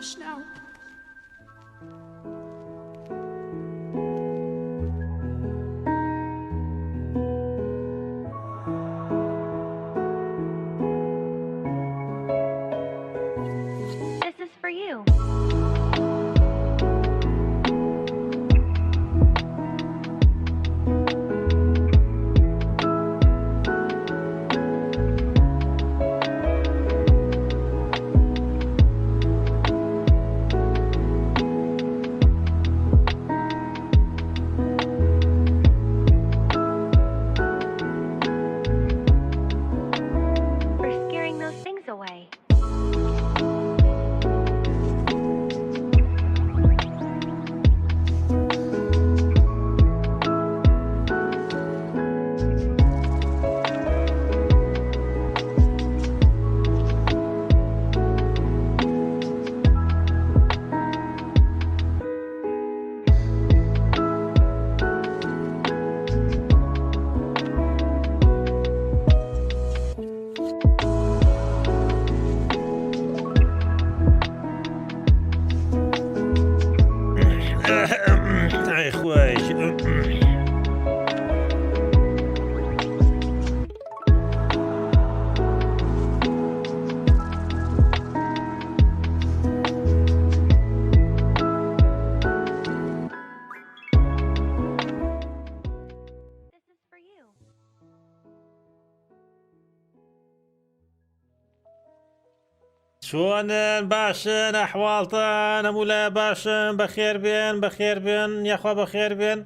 gosh, no. This is for you. شلونن باشن احوالتان هەموو باشن بەخێر بێن یاخوا بەخێر بێن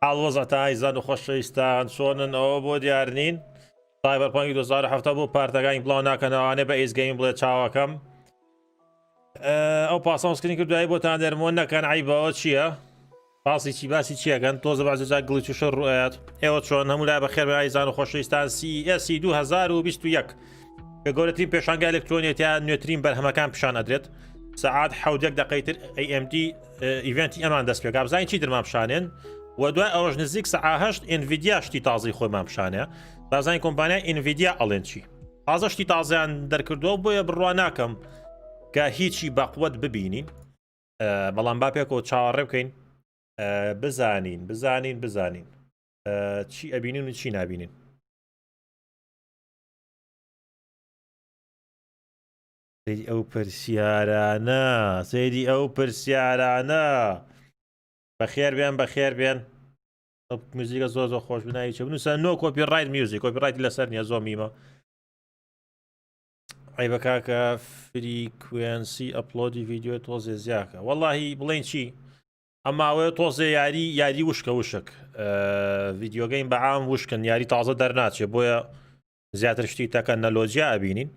هاڵوەزەتان ئیزان و خۆشەویستان چۆنن ئەوە بۆ دیارنین سایبەرپانک 2007 بۆ پارتەکانی بڵاو ناکەنەوانێ بە ئیزگەیم بڵێ چاوەکەم ئەو پاسەڵسکرین کردوایی بۆتان دەرمۆن نەکەن عیبەوە چییە؟ باسی چیەکەن تۆزە بازجا گڵی تووشە ڕوئەت ئێوە چۆن هەموو لای بەخێر بێن ئیزان و خۆشەویستان CSC 2021 کە گەورەترین پێشانگای ئەلکترۆنیەتیان نوێترین بەرهەمەکان پیشان ئەدرێت سەعات 7 دقەیتر AMD ئیڤنتی ئەمان دەست پێ بزانین چی درمان پیشانێن و دوای ئەوەش نزیک سەعات 8 ئینڤیدیا شتی تازەی خۆیمان پیشانەیە بازانین کۆمپانیای ئینڤیدیا ئەڵێن چی تازە شتی تازیان دەرکردەوە بۆیە بڕوان ناکەم کە هیچی بەقوت ببینین بەڵام با پێکەوە چاوەڕێ بکەین بزانین چی ئەبینین و چی نابینین سەیری ئەو پرسیارانە بەخێر بێن موزیکە زۆر خۆش بناوی چە بنووسە نۆ کۆپیڕایت میوزیک کۆپیڕایتی لەسەر نیە زۆر میمە عیبە کاکە فریکوێنسی ئەپلۆدی ڤیدیۆ تۆزێ زیاکە وەڵاهی بڵێن چی ئەماوەیە تۆزێ یاری وشکە وشک ڤیدیۆگەین بەعام وشکن یاری تازە دەرناچێ بۆیە زیاتر شتی تەکە نەلۆجیا ئەبینین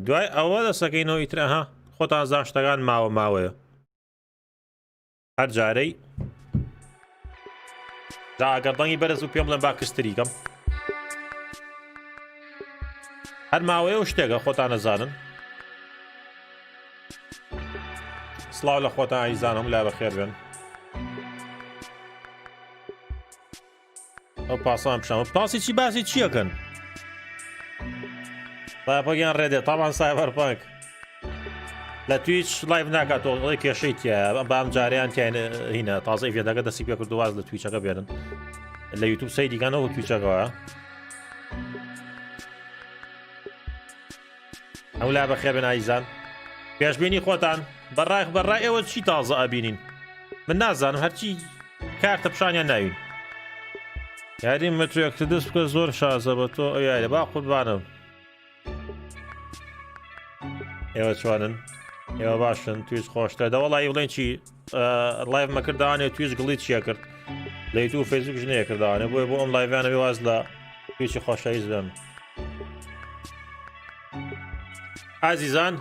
دوای ئەوە دەسەکەینەوە ئیترەها خۆتان زان شتەکان ماوەیە هەر جارەی ئەگەردەنگی بەرز و پێم بڵێن با کستریکەم هەر ماوەیە و شتێکە خۆتان نەزانن سڵاو لە خۆتان ئایزانم لا بەخێر بێن ئەو پاسان پیشەمە پاسی چی باسی چیەکەن پاگیان ڕێدێ تاوان سایبەرپانک لە تویچ لایڤ ناکاتەوە کێشەی تایە بام جاریان تیان هینە تازە ئیڤێدەکە دەسی پێ کردو واز لە تویچەکە بێنن لە یوتیوب سەی دیکانەوە تویچەکەوە ئەو لا بەخێر بێن ئایزان پێشبینی خۆتان بەڕای ئێوە چی تازە ئەبینین من نازانم هەرچی کارتە پیشانیان ناوین یاری مترێکتە دەست بکە زۆر شازە بە تۆ ئەو یارە با قوربانم ئێوە چوانن ئێوە باشن تویش خۆشتە دەوەڵی بڵێن چی لایڤ مەکردوانێ تویش گڵی چیە کرد لە یوتیوب و فەیسبوک ژنەیە کردوانێ بۆیە بۆ ئەم لایڤیانە واز لە تویشی خۆشەویست بم ئازیزان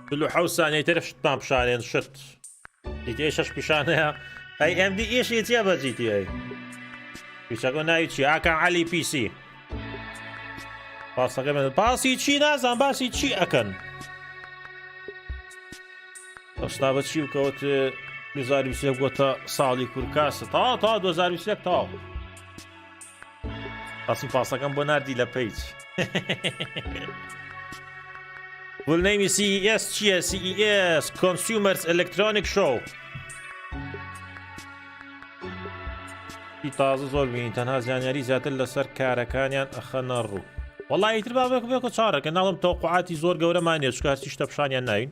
47 سانیەی تر شتمان پیشانێن شت دیکە شەش پیشانەیە AMD ئێشی چیە بەجیتی ئەی پیشەکە ناوی چی ئاکان عەلی PC پاسەکە من پاسی چی نازان باسی چی ئەکەن ئەستا بە چی بکەوت 2021 گۆتە ساڵی کورکاسە تا 2021 تاو باسی پاسەکەم بۆ ناردی لە پیج ولنەیمی CES چییە؟ CES Consumers Electronic Show تازە زۆر بین تەنها زانیاری زیاتر لەسەر کارەکانیان ئەخەنە ڕوو وەڵای ئیتر بابێک بێکە چارەکە ناڵم تەوقعاتی زۆر گەورەمانێ چکە هەستی شتە پیشانیان ناوین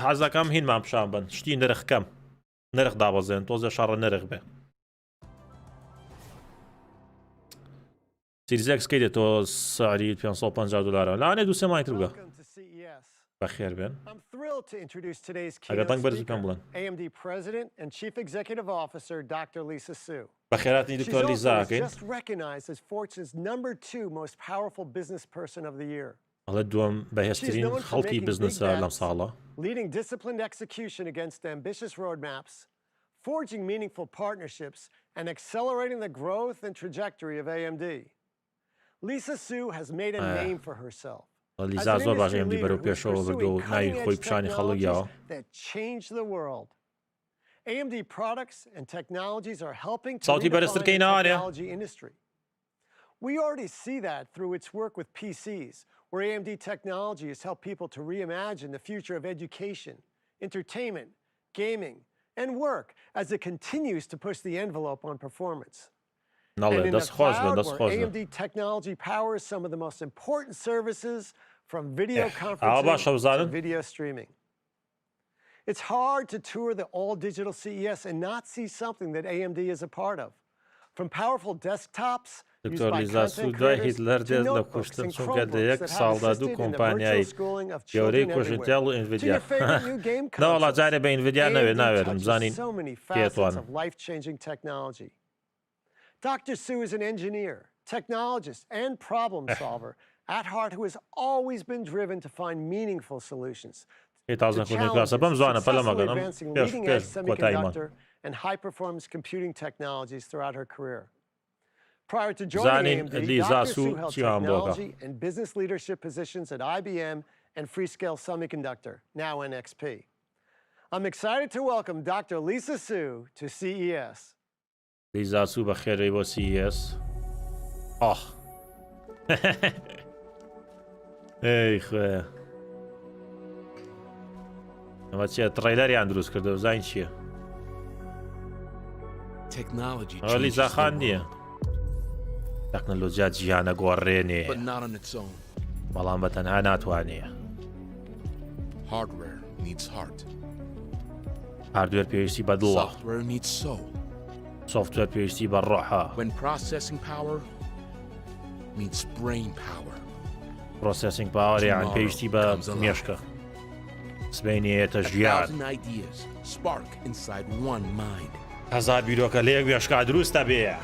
حەزەکەم هینمان پیشان بن شتی نرخکەم نرخ دابەزێن تۆزە شەڕە نرخ بێ سیریزەکس کەی دێتەوە سعری $550 لاانێ دوو سێ مایتر بگە بەخێر بێن ئەگەر تەنگ بەرز بکەم بڵێن بەخێراتنی دکتۆر لیزاکەین ئەڵێ دووەم بەهێزترین خەڵکی بزنسە لەم ساڵە leading disciplined execution against ambitious roadmaps, forging meaningful partnerships, and accelerating the growth and trajectory of AMD. Lisa Su has made a name for herself as an industry leader who is pursuing cutting-edge technologies that change the world. AMD products and technologies are helping to redefine the technology industry. We already see that through its work with PCs, where AMD technology has helped people to reimagine the future of education, entertainment, gaming, and work as it continues to push the envelope on performance. And in the cloud, where AMD technology powers some of the most important services from video conferencing to video streaming. It's hard to tour the all-digital CES and not see something that AMD is a part of. From powerful desktops دکتۆر لیزا سوودای هیتلەر دێت لە کوشتن چونکە لە یەک ساڵدا دوو کۆمپانیای گەورەی کوژنتێڵ و ئینڤیدیا نەوەڵا جارێ بە ئینڤیدیا ناوێرم بزانین پێتوانم Dr. Su is an engineer, technologist, and problem solver at heart who has always been driven to find meaningful solutions to challenges, successfully advancing leading-edge semiconductor and high-performance computing technologies throughout her career. Prior to joining AMD, Dr. Su held technology and business leadership positions at IBM and Freescale Semiconductor, now NXP. I'm excited to welcome Dr. Lisa Su to CES. Lisa Su بەخێرەی بۆ CES. ئەی خوێ. ئەمە چییە تڕەیلەریان دروست کردەوە زین چییە؟ ئەوە لیزا خان نییە. تەکنۆلۆژیا جیهانە گۆڕێنێ بەڵام بە تەنها ناتوانێ هاردوێر پێویستی بە دڵە سۆفتوێر پێویستی بە ڕۆحە پرۆسەسینگ پاوەریان پێویستی بە مێشکە سبەینێتە ژیان هەزار بیرۆکە لە یەک مێشکا دروستە بێ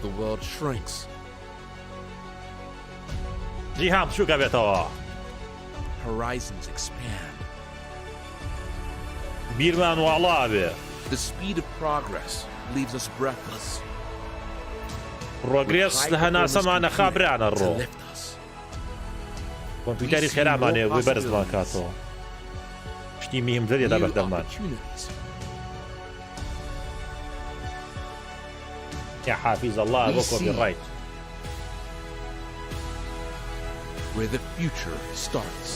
The world shrinks. جیهان بچووکە بێتەوە. Horizons expand. بیرمان واڵا بێ. The speed of progress leaves us breathless. ڕۆگرێس لە هەناسەمانە خابرانە ڕۆ. کۆمپیوتەری خێرامانێ بۆی بەرزمان کاتەوە. شتی میهمترێتە بەردەمان. يا حافظ الله بو كوبي رايت where the future starts.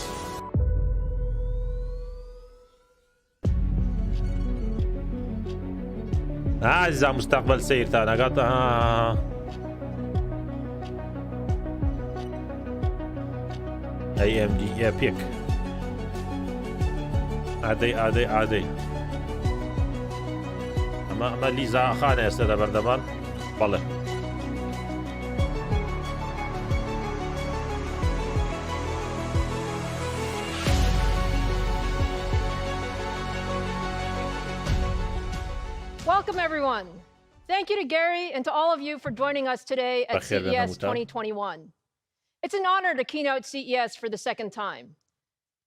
إذا مستقبل سير تانا قاطع AMD epic عادي أما ليزا خانة يستدى بردمان والله Welcome everyone. Thank you to Gary and to all of you for joining us today at CES 2021. It's an honor to keynote CES for the second time.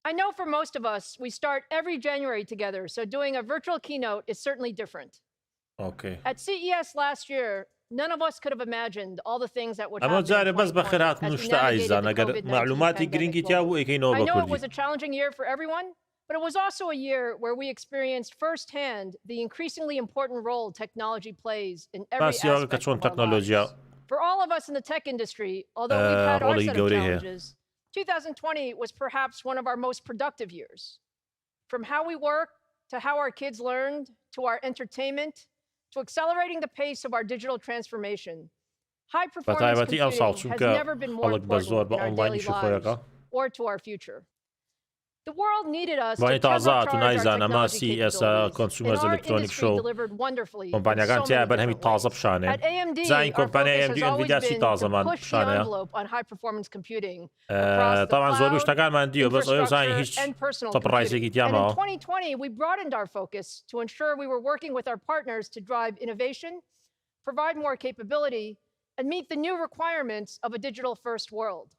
I know for most of us, we start every January together, so doing a virtual keynote is certainly different. Okay. At CES last year, none of us could have imagined all the things that would happen in 2020 as we navigated the COVID-19 pandemic. I know it was a challenging year for everyone, but it was also a year where we experienced firsthand the increasingly important role technology plays in every aspect of our lives. For all of us in the tech industry, although we've had our set of challenges, 2020 was perhaps one of our most productive years. From how we work, to how our kids learned, to our entertainment, to accelerating the pace of our digital transformation. High-performance computing has never been more important in our daily lives or to our future. The world needed us to turbocharge our technology capabilities, and our industry delivered wonderfully in so many different ways. At AMD, our focus has always been to push the envelope on high-performance computing across the cloud, infrastructure, and personal computing. And in 2020, we broadened our focus to ensure we were working with our partners to drive innovation, provide more capability, and meet the new requirements of a digital-first world.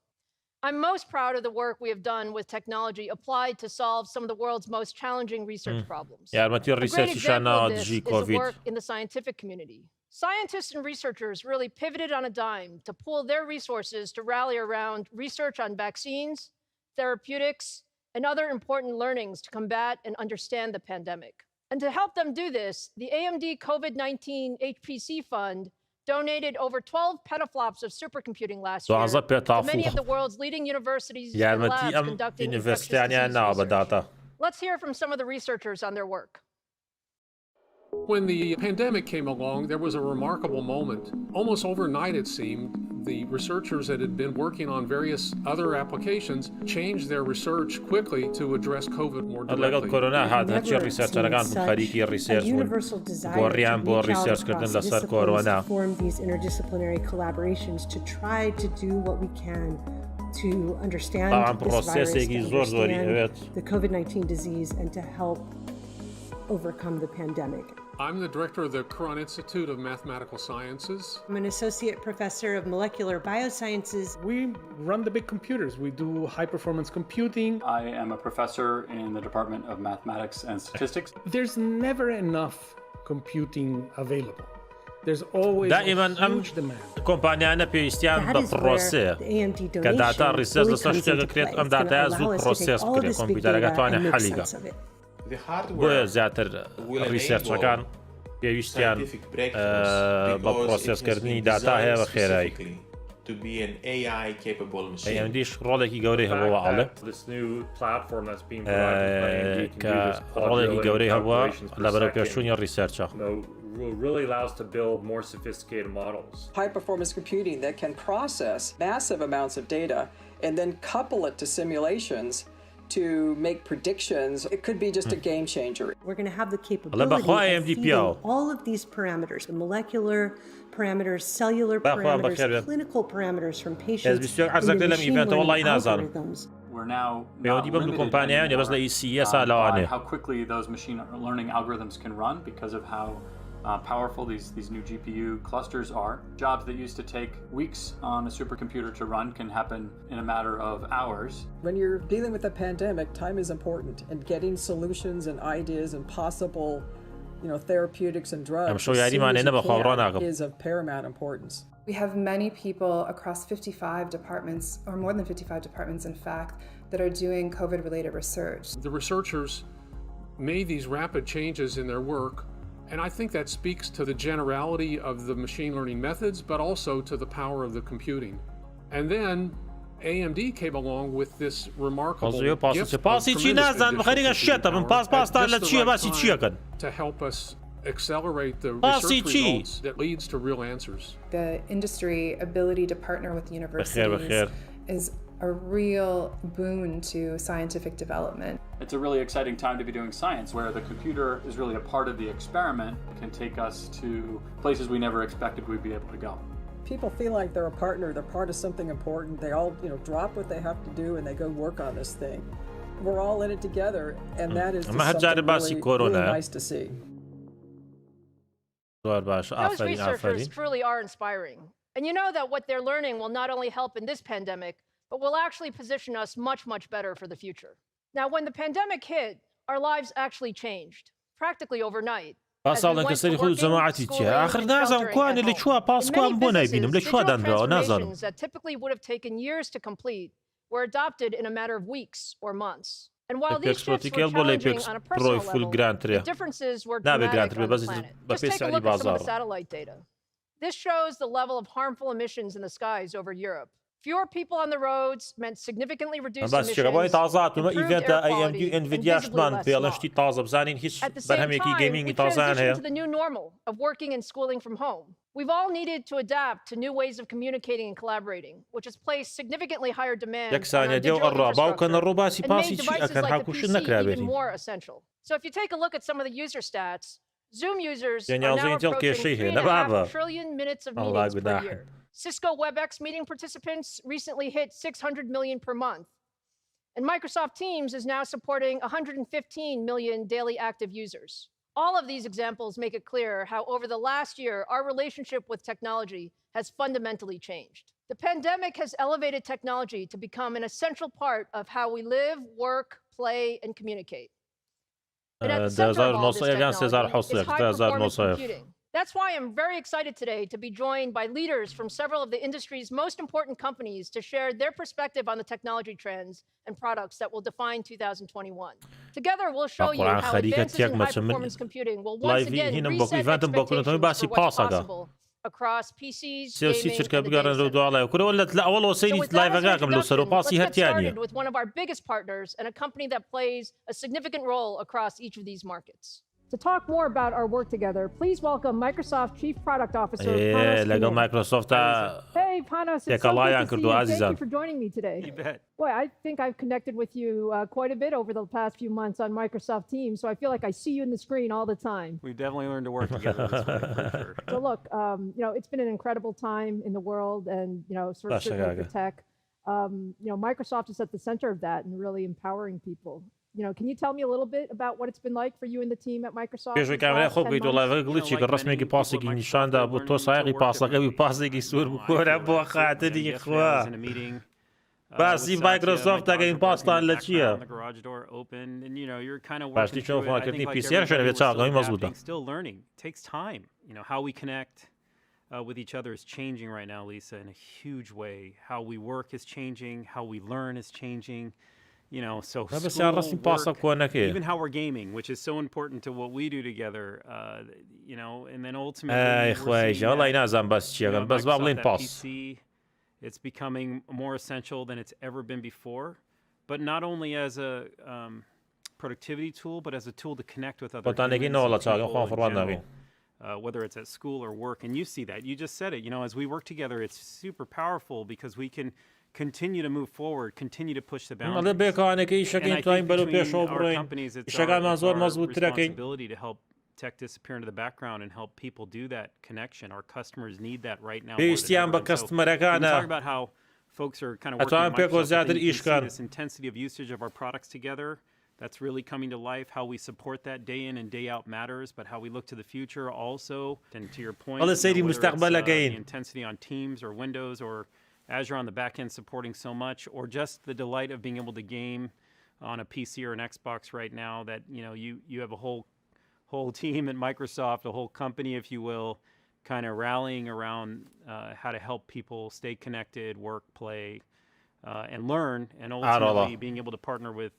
I'm most proud of the work we have done with technology applied to solve some of the world's most challenging research problems. A great example of this is the work in the scientific community. Scientists and researchers really pivoted on a dime to pool their resources to rally around research on vaccines, therapeutics, and other important learnings to combat and understand the pandemic. And to help them do this, the AMD COVID-19 HPC Fund donated over 12 petaflops of supercomputing last year to many of the world's leading universities and labs conducting infectious disease research. Let's hear from some of the researchers on their work. When the pandemic came along, there was a remarkable moment. Almost overnight, it seemed, the researchers that had been working on various other applications changed their research quickly to address COVID more directly. Form these interdisciplinary collaborations to try to do what we can to understand this virus, to understand the COVID-19 disease, and to help overcome the pandemic. I'm the director of the Kڕin Institute of Mathematical Sciences. I'm an associate professor of molecular biosciences. We run the big computers. We do high-performance computing. I am a professor in the Department of Mathematics and Statistics. There's never enough computing available. There's always a huge demand. کۆمپانیانە پێویستیان بە پرۆسێ کە داتا ڕیسێرچ لەسەر شتێک کرێت ئەم داتایە زوو پرۆسێس بکرێت کۆمپیوتەرەکە توانێت حەلیگە بۆیە زیاتر ریسێرچەکان پێویستیان بە پرۆسێسکردنی داتا هەیە بە خێرایی ئەمدیش ڕۆڵێکی گەورەی هەبووە ئاڵێ کە ڕۆڵێکی گەورەی هەبووە لەبەرەو پێشوونی ریسێرچە really allows to build more sophisticated models. High-performance computing that can process massive amounts of data and then couple it to simulations to make predictions. It could be just a game changer. We're going to have the capability of feeding all of these parameters, the molecular parameters, cellular parameters, clinical parameters from patients in the machine learning algorithms. We're now how quickly those machine learning algorithms can run because of how powerful these new GPU clusters are. Jobs that used to take weeks on a supercomputer to run can happen in a matter of hours. When you're dealing with a pandemic, time is important, and getting solutions and ideas and possible, therapeutics and drugs is of paramount importance. We have many people across 55 departments, or more than 55 departments, in fact, that are doing COVID-related research. The researchers made these rapid changes in their work. And I think that speaks to the generality of the machine learning methods, but also to the power of the computing. And then AMD came along with this remarkable gift of to help us accelerate the research results that leads to real answers. The industry ability to partner with universities is a real boon to scientific development. It's a really exciting time to be doing science where the computer is really a part of the experiment. It can take us to places we never expected we'd be able to go. People feel like they're a partner, they're part of something important. They all, drop what they have to do and they go work on this thing. We're all in it together, and that is something really nice to see. Those researchers truly are inspiring. And you know that what they're learning will not only help in this pandemic, but will actually position us much, much better for the future. Now, when the pandemic hit, our lives actually changed, practically overnight. پاساڵن کەسەری خۆ جەماعەتی چیە ئاخر نازانم کوانێ لە چووە پاسکوان بۆ نایبینم لە چووە دانراوە نازانم that typically would have taken years to complete were adopted in a matter of weeks or months. And while these shifts were challenging on a personal level, the differences were dramatic on the planet. Just take a look at some of the satellite data. This shows the level of harmful emissions in the skies over Europe. Fewer people on the roads meant significantly reduced emissions, improved air quality, and visibly less smog. At the same time, we transitioned to the new normal of working and schooling from home. We've all needed to adapt to new ways of communicating and collaborating, which has placed significantly higher demand on our digital infrastructure and made devices like the PC even more essential. So if you take a look at some of the user stats, Zoom users are now approaching 3.5 trillion minutes of meetings per year. Cisco WebEx meeting participants recently hit 600 million per month. And Microsoft Teams is now supporting 115 million daily active users. All of these examples make it clear how over the last year, our relationship with technology has fundamentally changed. The pandemic has elevated technology to become an essential part of how we live, work, play, and communicate. And at the center of all this technology is high-performance computing. That's why I'm very excited today to be joined by leaders from several of the industry's most important companies to share their perspective on the technology trends and products that will define 2021. Together, we'll show you how advances in high-performance computing will once again reset expectations for what's possible across PCs, gaming, and the data center. So with that as an introduction, let's get started with one of our biggest partners and a company that plays a significant role across each of these markets. To talk more about our work together, please welcome Microsoft Chief Product Officer Panos. Hey, Panos, it's so good to see you. Thank you for joining me today. You bet. Boy, I think I've connected with you quite a bit over the past few months on Microsoft Teams, so I feel like I see you in the screen all the time. We've definitely learned to work together this way, for sure. So look, it's been an incredible time in the world, and sort of certainly for tech. Microsoft is at the center of that and really empowering people. Can you tell me a little bit about what it's been like for you and the team at Microsoft? باسی مایکروسافت اگه این پاسطان لچیه باشی چون فکرتی پیسیار شده بیت چاقمی مزبوطه still learning takes time how we connect with each other is changing right now, Lisa, in a huge way. How we work is changing, how we learn is changing. So school, work, even how we're gaming, which is so important to what we do together, and then ultimately, PC, it's becoming more essential than it's ever been before, but not only as a productivity tool, but as a tool to connect with other people, whether it's at school or work. And you see that. You just said it. As we work together, it's super powerful because we can continue to move forward, continue to push the boundaries. And I think between our companies, it's our responsibility to help tech disappear into the background and help people do that connection. Our customers need that right now. So talk about how folks are kind of working on Microsoft. You see this intensity of usage of our products together. That's really coming to life. How we support that day in and day out matters, but how we look to the future also. And to your point, whether it's the intensity on Teams or Windows or Azure on the back end supporting so much, or just the delight of being able to game on a PC or an Xbox right now that, you have a whole team at Microsoft, a whole company, if you will, kind of rallying around how to help people stay connected, work, play, and learn, and ultimately being able to partner with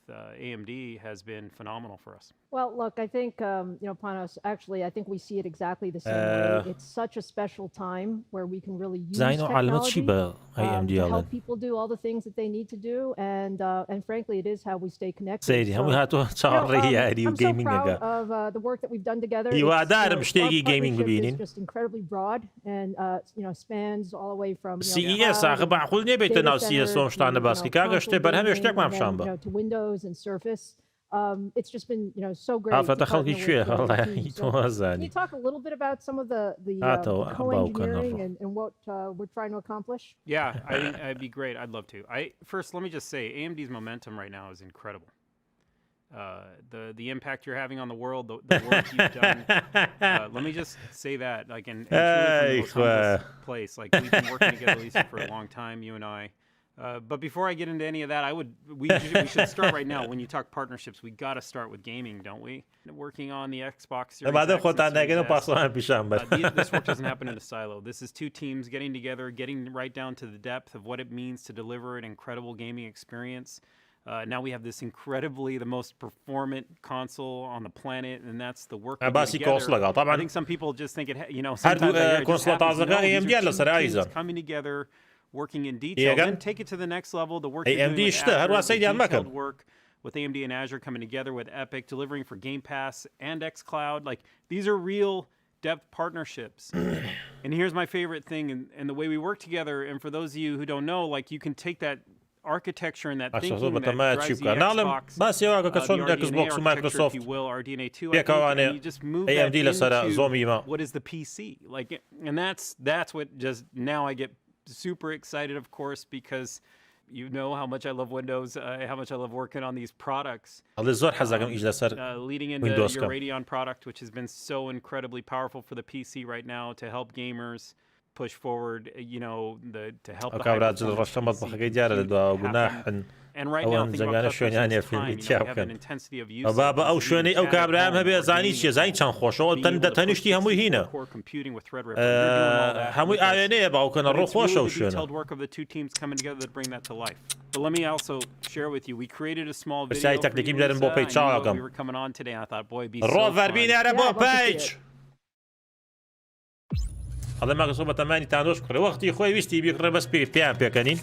AMD has been phenomenal for us. Well, look, I think, Panos, actually, I think we see it exactly the same way. It's such a special time where we can really use technology to help people do all the things that they need to do, and frankly, it is how we stay connected. So, I'm so proud of the work that we've done together. Our partnership is just incredibly broad and, spans all the way from to Windows and Surface. It's just been, so great. Can you talk a little bit about some of the co-engineering and what we're trying to accomplish? Yeah, I think that'd be great. I'd love to. First, let me just say, AMD's momentum right now is incredible. The impact you're having on the world, the work you've done. Let me just say that, and truly from this place, we've been working together, Lisa, for a long time, you and I. But before I get into any of that, we should start right now. When you talk partnerships, we got to start with gaming, don't we? Working on the Xbox Series X this work doesn't happen in a silo. This is two teams getting together, getting right down to the depth of what it means to deliver an incredible gaming experience. Now we have this incredibly the most performant console on the planet, and that's the work. I think some people just think it, you know, sometimes coming together, working in detail, then take it to the next level. The work you're doing with Azure, the detailed work with AMD and Azure coming together with Epic, delivering for Game Pass and xCloud. Like, these are real depth partnerships. And here's my favorite thing, and the way we work together, and for those of you who don't know, like, you can take that architecture and that thinking that drives the Xbox, the RDNA architecture, if you will, RDNA 2, I think, and you just move that into what is the PC. Like, and that's what just, now I get super excited, of course, because you know how much I love Windows, how much I love working on these products. Leading into your Radeon product, which has been so incredibly powerful for the PC right now to help gamers push forward, you know, to help the high performance. And right now, think about customers' time, you know, we have an intensity of use. أو شوێنەی ئەو کابراام هەبێ زانی چیە زانی چەند خۆشەوە تەنیشتی هەمووی هینە هەمووی ئاوێنەیە باوکەنە ڕۆ خۆشە و شوێنە. But let me also share with you, we created a small video for you. We were coming on today, and I thought, boy, it'd be so fun. هذا ما قصوا بتماني تانوش بكرة وقتي خوي ويشتي بيقرب بس بيان بيكنين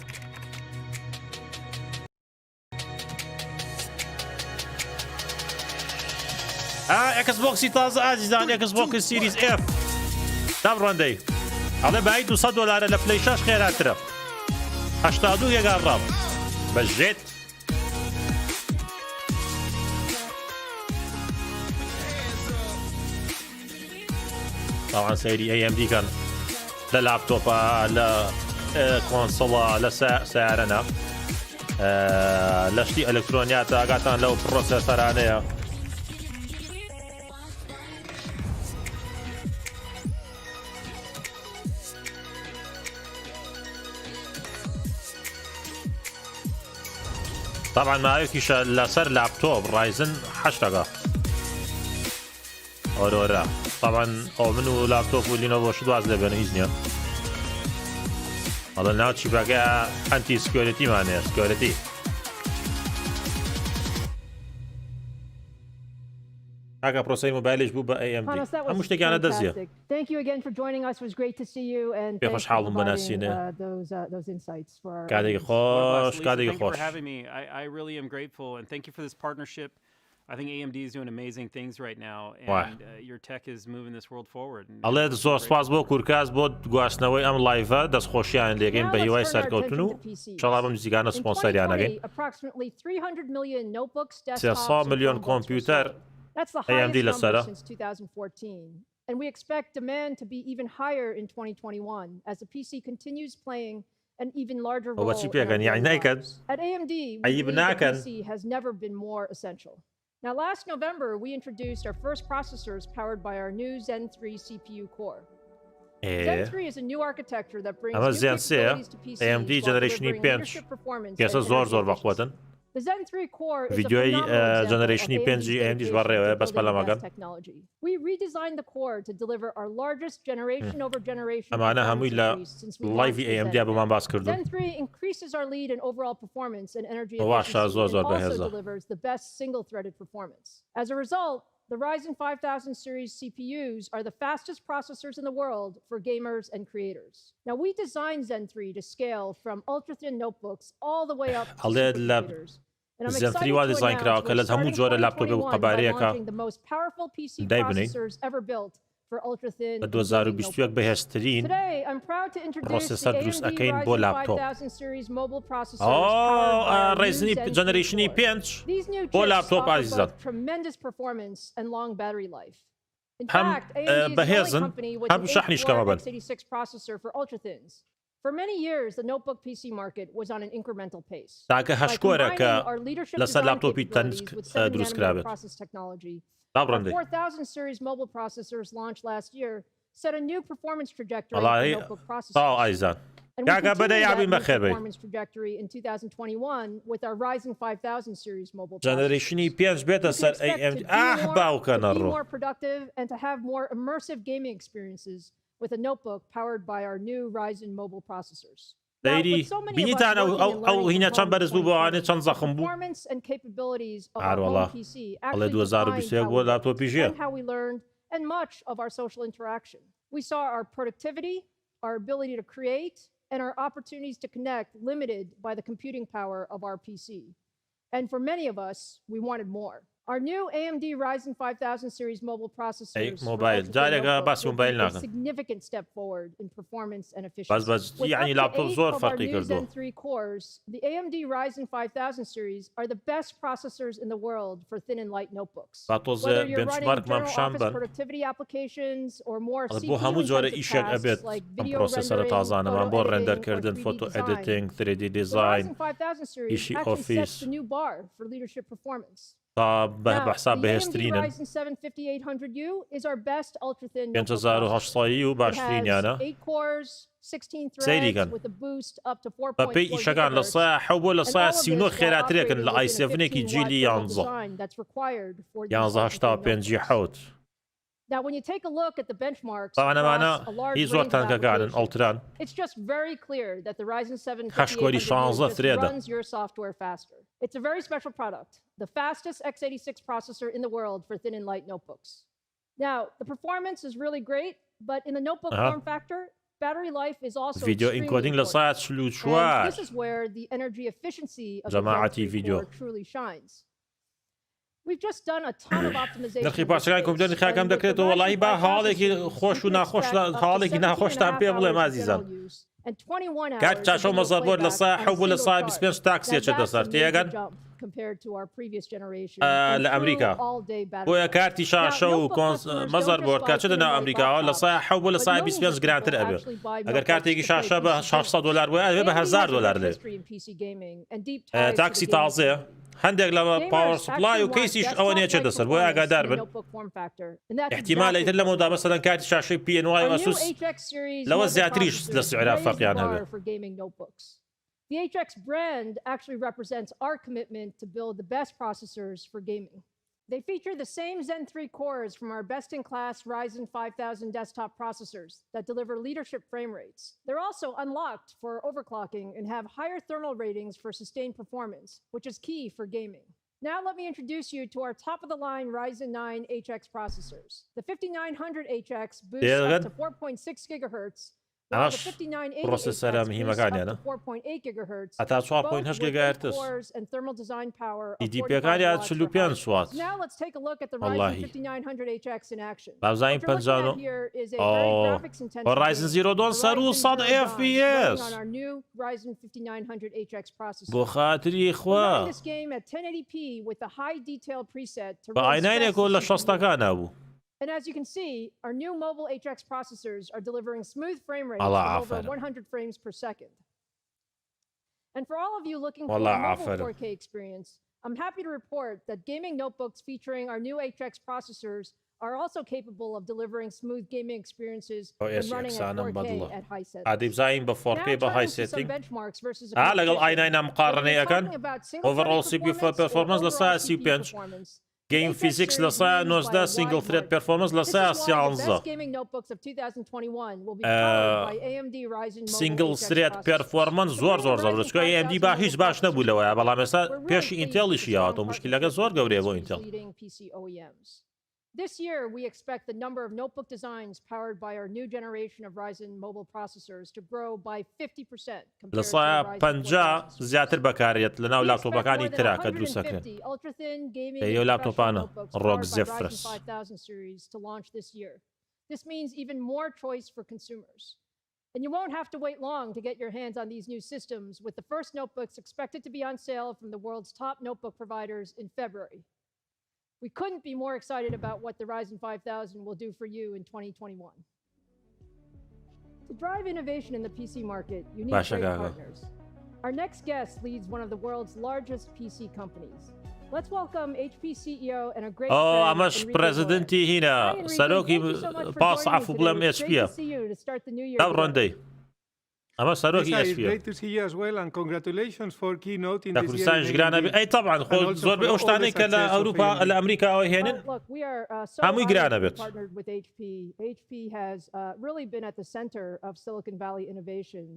اكس بوكس تازه عزيزان اكس بوكس سيريز اف تمرن دي هذا بعيد $100 لبلايشاش خيرات ترى 82 جيجا رام بجيت طبعا سيدي اي ام دي كان لا لابتوب لا كونسولا لا سعرنا لا شتي الكترونيات قاعدين لو بروسيسور عليها طبعا ما يكيش لسر لابتوب رايزن 10 اورورا طبعا او منو لابتوب ولينوفو شو دواز لبن ايزنيا هذا ناوتشي بقى انتي سكيورتي معناها سكيورتي هاكا بروسي موبايلش بو باي ام دي مش تجي انا دزيا Thank you again for joining us. It was great to see you and thank you for providing those insights for our قاعد خوش قاعد خوش. Thank you for having me. I really am grateful and thank you for this partnership. I think AMD is doing amazing things right now, and your tech is moving this world forward. الله زۆر سپاس بۆ کورکاس بۆ گواستنەوەی ئەم لایڤە دەستخۆشییان لێگەین بە هیوای سەرکەوتن و شەڵا بەم نزیکانە سپۆنسەریانەکەین 300 ملیۆن کۆمپیوتەر AMD لەسەرە. And we expect demand to be even higher in 2021 as the PC continues playing an even larger role. At AMD, we believe the PC has never been more essential. Now, last November, we introduced our first processors powered by our new Zen 3 CPU core. Zen 3 is a new architecture that brings new capabilities to PCs while delivering leadership performance and energy. The Zen 3 core is a phenomenal example of AMD's technology. We redesigned the core to deliver our largest generation-over-generation increase since we launched Zen 3 increases our lead in overall performance and energy efficiency and also delivers the best single-threaded performance. As a result, the Ryzen 5000 series CPUs are the fastest processors in the world for gamers and creators. Now, we designed Zen 3 to scale from ultra-thin notebooks all the way up to supercomputers. And I'm excited to announce we're starting 2021 by launching the most powerful PC processors ever built for ultra-thin notebooks. Today, I'm proud to introduce the AMD Ryzen 5000 series mobile processors powered by Generation 5. These new chips offer both tremendous performance and long battery life. In fact, AMD is the only company with an 8-core x86 processor for ultra-thins. For many years, the notebook PC market was on an incremental pace. By combining our leadership design capabilities with 7-nanometer process technology, our 4000 series mobile processors launched last year set a new performance trajectory for notebook processors. And we continue that new performance trajectory in 2021 with our Ryzen 5000 series mobile Generation 5 to be more productive and to have more immersive gaming experiences with a notebook powered by our new Ryzen mobile processors. دەیری بینیتان ئەو هینە چەند بەرز بوو بۆوانێت چەند زەخم بوو هاروەڵا ئەڵێ 2021 بۆ لاپتۆپی ژێ and much of our social interaction. We saw our productivity, our ability to create, and our opportunities to connect limited by the computing power of our PC. And for many of us, we wanted more. Our new AMD Ryzen 5000 series mobile processors a significant step forward in performance and efficiency. With up to 8 of our new Zen 3 cores, the AMD Ryzen 5000 series are the best processors in the world for thin and light notebooks. Whether you're running general office productivity applications or more CPU-intensive tasks like video rendering, photo editing, 3D the design, Ryzen 5000 series actually sets the new bar for leadership performance. بحساب بهێزترینن 5800 و باشترینیانە سەیریکەن بەپێی ئیشەکان لە سایە حەو بۆ لە سایە 39 خێراترێکن لە ئایسێڤنێکی جیلی 11 Now, when you take a look at the benchmarks across a large range of applications, it's just very clear that the Ryzen 7 5800U runs your software faster. It's a very special product, the fastest x86 processor in the world for thin and light notebooks. Now, the performance is really great, but in the notebook form factor, battery life is also extremely important. And this is where the energy efficiency of the Zen 3 truly shines. We've just done a ton of optimization. نرخی پارچەکانی کۆمپیوتەری خاکەم دەکرێتەوە وەڵاهی با هەواڵێکی خۆش و ناخۆش هەواڵێکی ناخۆشتان پێ بڵێم ئازیزان کات چاشە مەزەربۆرد لە سایە حەو بۆ لە سایە 25 تاکسیەکە دەسەر تێگەن لە ئەمریکا بۆیە کارتی شاشە و مەزەربۆرد کاتچە لەناو ئەمریکاوە لە سایە حەو بۆ لە سایە 25 گرانتر ئەبێ ئەگەر کارتێکی شاشە بە $600 بۆیە ئەبێ بە $1000 لێ تاکسی تازەیە هەندێک لە پاوەڕ سوپڵای و کەیسیش ئەوە نێچێ دەسەر بۆی ئاگادار بن احتیمالە ئیتر لەمەودا بەسەرەن کاتی شاشەی PNY و ئەسوس لەوە زیاتریش لە سعرا فەرقیان هەبێت. The HX brand actually represents our commitment to build the best processors for gaming. They feature the same Zen 3 cores from our best-in-class Ryzen 5000 desktop processors that deliver leadership frame rates. They're also unlocked for overclocking and have higher thermal ratings for sustained performance, which is key for gaming. Now let me introduce you to our top-of-the-line Ryzen 9 HX processors. The 5900HX boosts up to 4.6 gigahertz, while the 5980HX boosts up to 4.8 gigahertz, both with 8 cores and thermal design power of 45 watts per hour. Now let's take a look at the Ryzen 5900HX in action. What you're looking at here is a very graphics-intensive Ryzen 0 FPS on our new Ryzen 5900HX processor. بۆ خاتری خوا We're running this game at 1080p with a high detail preset to بە ئاینانێکۆ لە 60ەکانە بوو. And as you can see, our new mobile HX processors are delivering smooth frame rates of over 100 frames per second. And for all of you looking for a mobile 4K experience, I'm happy to report that gaming notebooks featuring our new HX processors are also capable of delivering smooth gaming experiences and running at 4K at high settings. Now turning to some benchmarks versus a لەگەڵ ئایناینا مقارنەیە ئەکەن overall CPU performance لە سایە 35 Game Physics لە سایە 19 Single Thread Performance لە سایە 11 Single Thread Performance زۆر چکە AMD با هیچ باش نەبوو لەوەیە بەڵام ئێستا پێشی ئینتێڵیشی یاوەتەوە مشکلەکە زۆر گەورەیە بۆ ئینتێڵ. This year, we expect the number of notebook designs powered by our new generation of Ryzen mobile processors to grow by 50% compared to Ryzen 50 زیاتر بەکارێت لەناو لاپتۆپەکانی ترا کە دروستەکەن. ئەو لاپتۆپانە ڕۆک زێفرس. to launch this year. This means even more choice for consumers. And you won't have to wait long to get your hands on these new systems, with the first notebooks expected to be on sale from the world's top notebook providers in February. We couldn't be more excited about what the Ryzen 5000 will do for you in 2021. To drive innovation in the PC market, you need great partners. Our next guest leads one of the world's largest PC companies. Let's welcome HP CEO and a great friend, ئەمەش پرەزیدنتی هینە سەرۆکی پاس عەفو بڵێم HP ئەو ڕەندەی ئەمە سەرۆکی HP لە کوردستانیش گرانە بێت. ئەی تەبعاً زۆربەی ئەو شتانەی کە لە ئەوروپا لە ئەمریکاوە هێنن هەمووی گرانە بێت. HP has really been at the center of Silicon Valley innovation.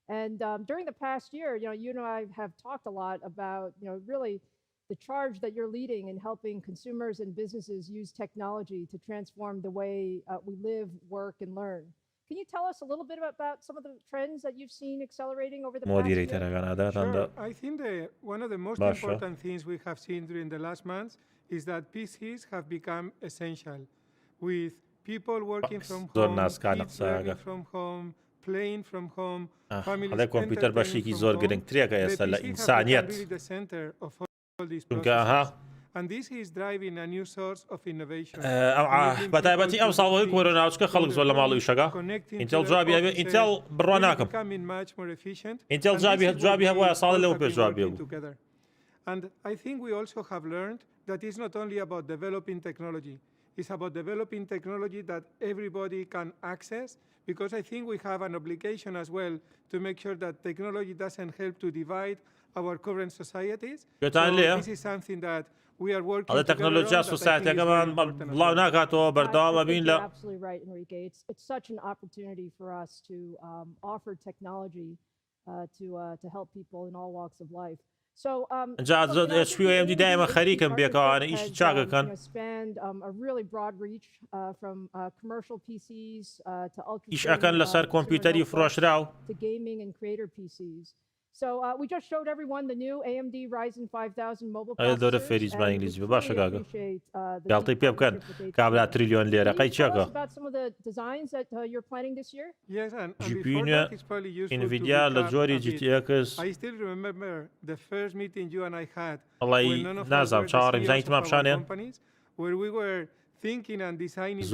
And during the past year, you and I have talked a lot about, really the charge that you're leading in helping consumers and businesses use technology to transform the way we live, work, and learn. Can you tell us a little bit about some of the trends that you've seen accelerating over the past year? Sure. I think one of the most important things we have seen during the last months is that PCs have become essential, with people working from home, kids learning from home, playing from home, families کۆمپیوتەر بەشێکی زۆر گرنگترێکە ئێستا لە ئینسانیەت. And this is driving a new source of innovation. بەتایبەتی ئەم ساڵەوەی کۆرۆناوچکە خەڵک زۆر لە ماڵی وشەکە. ئینتێل جوابی هەبێ ئینتێل بڕوا ناکەم. ئینتێل جوابی هەبووە ساڵە لەوە پێش جوابی بوو. And I think we also have learned that it's not only about developing technology. It's about developing technology that everybody can access, because I think we have an obligation as well to make sure that technology doesn't help to divide our current societies. So this is something that we are working together on. Technology society-ەکەمان بڵاو ناکاتەوە بەردەوام بین لە. Absolutely right, Enrique. It's such an opportunity for us to offer technology to help people in all walks of life. جا HP و AMD دائما خەریکن بێکەوانە ئیشی چاکەکەن. ئیش ئەکەن لەسەر کۆمپیوتەری فرۆشراو. So we just showed everyone the new AMD Ryzen 5000 mobile دەورە فێری زمانی ئینگلیزی بە باشە کاکە. گاڵتەی پێ بکەن کابرا تریلیۆن لێرە قەی چاکە. GPU NVIDIA لە جۆری GTX. وەڵی نازانم چاوەڕێم زانیتمان پیشانێن.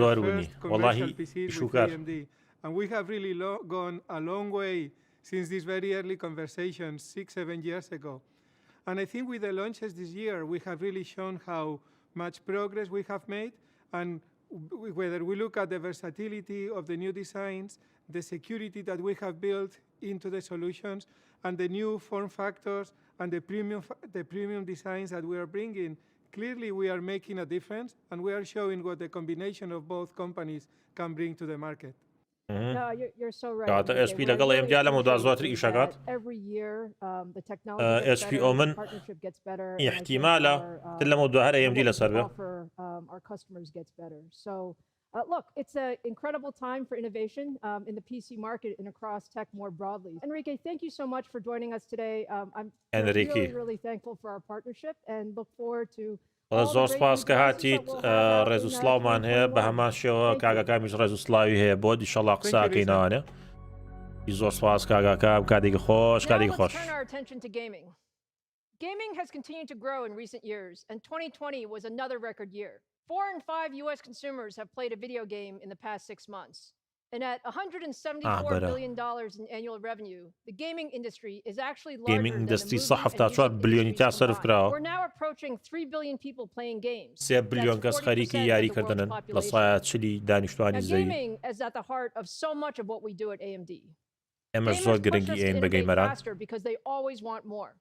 زۆر ونی وەڵاهی شوکار. And we have really gone a long way since these very early conversations 6-7 years ago. And I think with the launches this year, we have really shown how much progress we have made, and whether we look at the versatility of the new designs, the security that we have built into the solutions, and the new form factors and the premium designs that we are bringing, clearly we are making a difference, and we are showing what the combination of both companies can bring to the market. No, you're so right. HP لەگەڵ AMD لەمەوە زۆرتر ئیشەکات. HPO من احتیمالە تر لەمەوە دوای هەر AMD لەسەر بێ. Look, it's an incredible time for innovation in the PC market and across tech more broadly. Enrique, thank you so much for joining us today. I'm really thankful for our partnership and look forward to زۆر سپاس کە هاتیت ڕێز و سڵاومان هەیە بە هەمان شێوە کاگەکامیش ڕێز و سڵاوی هەیە بۆ دیشەڵا قساکەینەوانێ زۆر سپاس کاگاکام کاتێکی خۆش کاتێکی خۆش. Gaming has continued to grow in recent years, and 2020 was another record year. 4 in 5 US consumers have played a video game in the past 6 months. And at $174 billion in annual revenue, the gaming industry is actually larger than the movie and music industry combined. We're now approaching 3 billion people playing games. 3 بلیۆن کەس خەریکی یاریکردنن لە سایە چلی دانیشتوانی زەوی. Gaming is at the heart of so much of what we do at AMD. ئێمەش زۆر گرنگی ئێن بە گەیمەران. Because they always want more.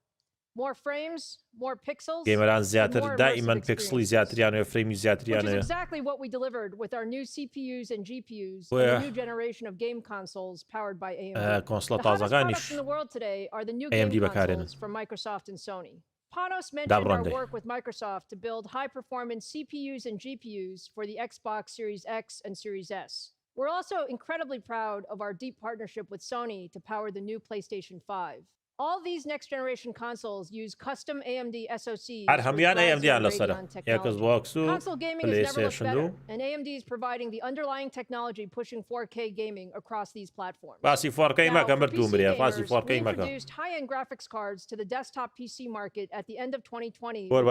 More frames, more pixels. گەیمەران زیاتر دائما پکسلی زیاتریانەوە فرێمی زیاتریانەوە. Which is exactly what we delivered with our new CPUs and GPUs and the new generation of game consoles powered by AMD. The hottest products in the world today are the new game consoles from Microsoft and Sony. Panos mentioned our work with Microsoft to build high-performance CPUs and GPUs for the Xbox Series X and Series S. We're also incredibly proud of our deep partnership with Sony to power the new PlayStation 5. All these next-generation consoles use custom AMD SoCs. Console gaming has never looked better, and AMD is providing the underlying technology pushing 4K gaming across these platforms. Now, for PC gamers, we introduced high-end graphics cards to the desktop PC market at the end of 2020 with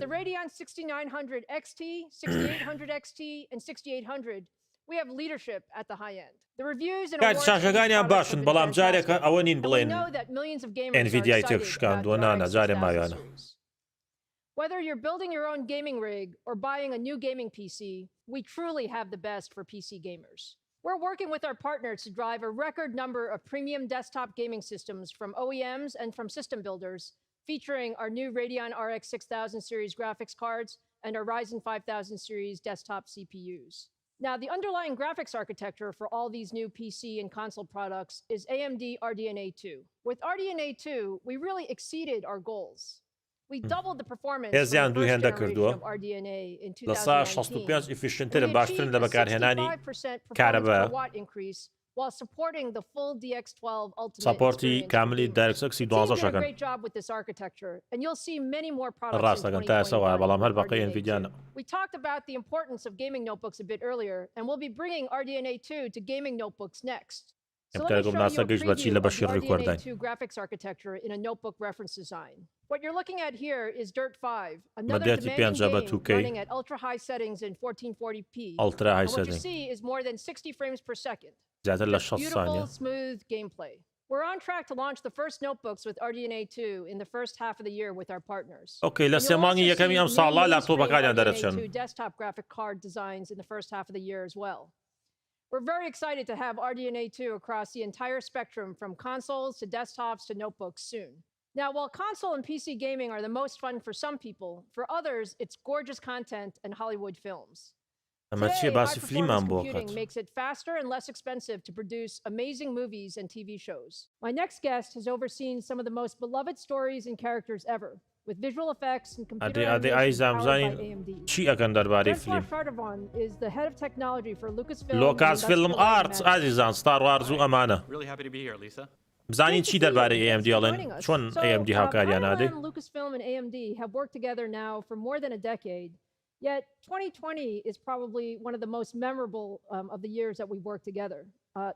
the Radeon 6900 XT, 6800 XT, and 6800. We have leadership at the high end. The reviews and awards باشن بەڵام جارێکە ئەوە نین بڵێن NVIDIA تێکشکاندووە نانە جارێ مایانە. Whether you're building your own gaming rig or buying a new gaming PC, we truly have the best for PC gamers. We're working with our partners to drive a record number of premium desktop gaming systems from OEMs and from system builders, featuring our new Radeon RX 6000 series graphics cards and our Ryzen 5000 series desktop CPUs. Now, the underlying graphics architecture for all these new PC and console products is AMD RDNA 2. With RDNA 2, we really exceeded our goals. We doubled the performance of the first generation of RDNA in 2019. We achieved a 65% performance per watt increase while supporting the full DX12 Ultimate experience. Team did a great job with this architecture, and you'll see many more products in 2021. We talked about the importance of gaming notebooks a bit earlier, and we'll be bringing RDNA 2 to gaming notebooks next. So let me show you a preview of the RDNA 2 graphics architecture in a notebook reference design. What you're looking at here is Dirt 5, another demanding game running at ultra-high settings in 1440p. And what you see is more than 60 frames per second. Beautiful, smooth gameplay. We're on track to launch the first notebooks with RDNA 2 in the first half of the year with our partners. Okay, لەسێمانی یەکەمی ئەم ساڵا لاپتۆپەکانیان دەرەچن. Desktop graphic card designs in the first half of the year as well. We're very excited to have RDNA 2 across the entire spectrum from consoles to desktops to notebooks soon. Now, while console and PC gaming are the most fun for some people, for others, it's gorgeous content and Hollywood films. Today, high-performance computing makes it faster and less expensive to produce amazing movies and TV shows. My next guest has overseen some of the most beloved stories and characters ever, with visual effects and computer animation powered by AMD. Hawranj is the head of technology for Lucasfilm Arts عزیزان Star Wars و ئەمانە. Really happy to be here, Lisa. بزانین چی دەربارەی AMD ئەڵێن چۆن AMD هاوکاریان نادێ. Lucasfilm and AMD have worked together now for more than a decade. Yet 2020 is probably one of the most memorable of the years that we've worked together.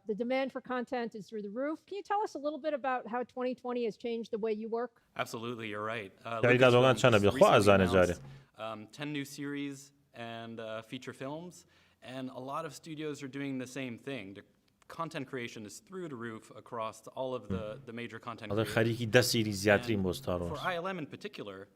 The demand for content is through the roof. Can you tell us a little bit about how 2020 has changed the way you work? Absolutely, you're right. 10 new series and feature films, and a lot of studios are doing the same thing. The content creation is through the roof across all of the major content creators. For ILM in particular,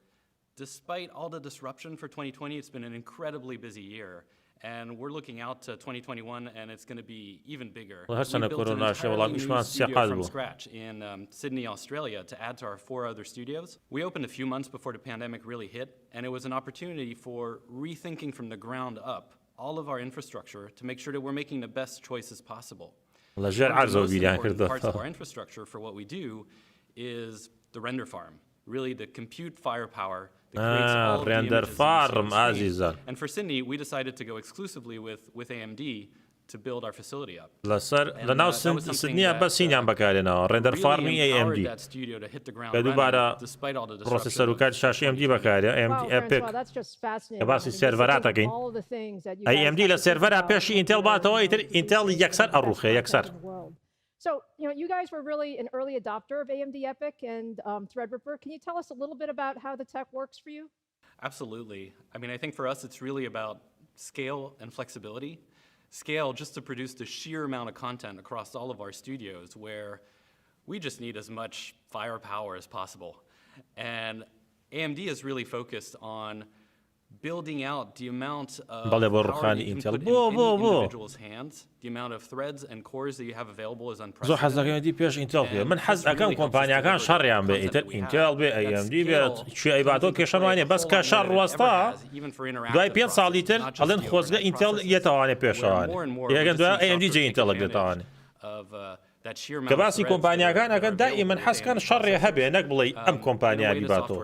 despite all the disruption for 2020, it's been an incredibly busy year. And we're looking out to 2021, and it's going to be even bigger. We built an entirely new studio from scratch in Sydney, Australia, to add to our 4 other studios. We opened a few months before the pandemic really hit, and it was an opportunity for rethinking from the ground up all of our infrastructure to make sure that we're making the best choices possible. One of the most important parts of our infrastructure for what we do is the render farm, really the compute firepower. Render farm عزیزان. And for Sydney, we decided to go exclusively with AMD to build our facility up. لەناو سدنیە بە سینیان بەکارێنەوە render farming AMD. کە دووبارە پرۆسەسەر و کارتی شاشی AMD بەکارێ AMD Epic. کە باسی سێرڤەرات دەکەین. AMD لە سێرڤەرا پێشی ئینتێل باتەوە ئیتر ئینتێل یەکسەر ئەڕوخێ یەکسەر. So, you guys were really an early adopter of AMD Epic and Threadripper. Can you tell us a little bit about how the tech works for you? Absolutely. I mean, I think for us, it's really about scale and flexibility. Scale just to produce the sheer amount of content across all of our studios where we just need as much firepower as possible. And AMD is really focused on building out the amount of power you can put in any individual's hands, the amount of threads and cores that you have available is unprecedented. من حەز ئەەکەم کۆمپانیاکان شەڕیان بێ ئیتر ئینتێل بێ AMD بێت چی ئەیباتۆ کێشەوانێ بەس کە شەڕ ڕوەستا دوای 5 ساڵی تر ئەڵێن خۆزگە ئینتێل یەتەوانێ پێشەوانێ یەکەن دوای AMD جێ ئینتێڵە بێتەوانێ کە باسی کۆمپانیاکان ئەەکەن دائیمەن حەزکەن شەڕێ هەبێ نەک بڵێ ئەم کۆمپانیا بیباتەوە.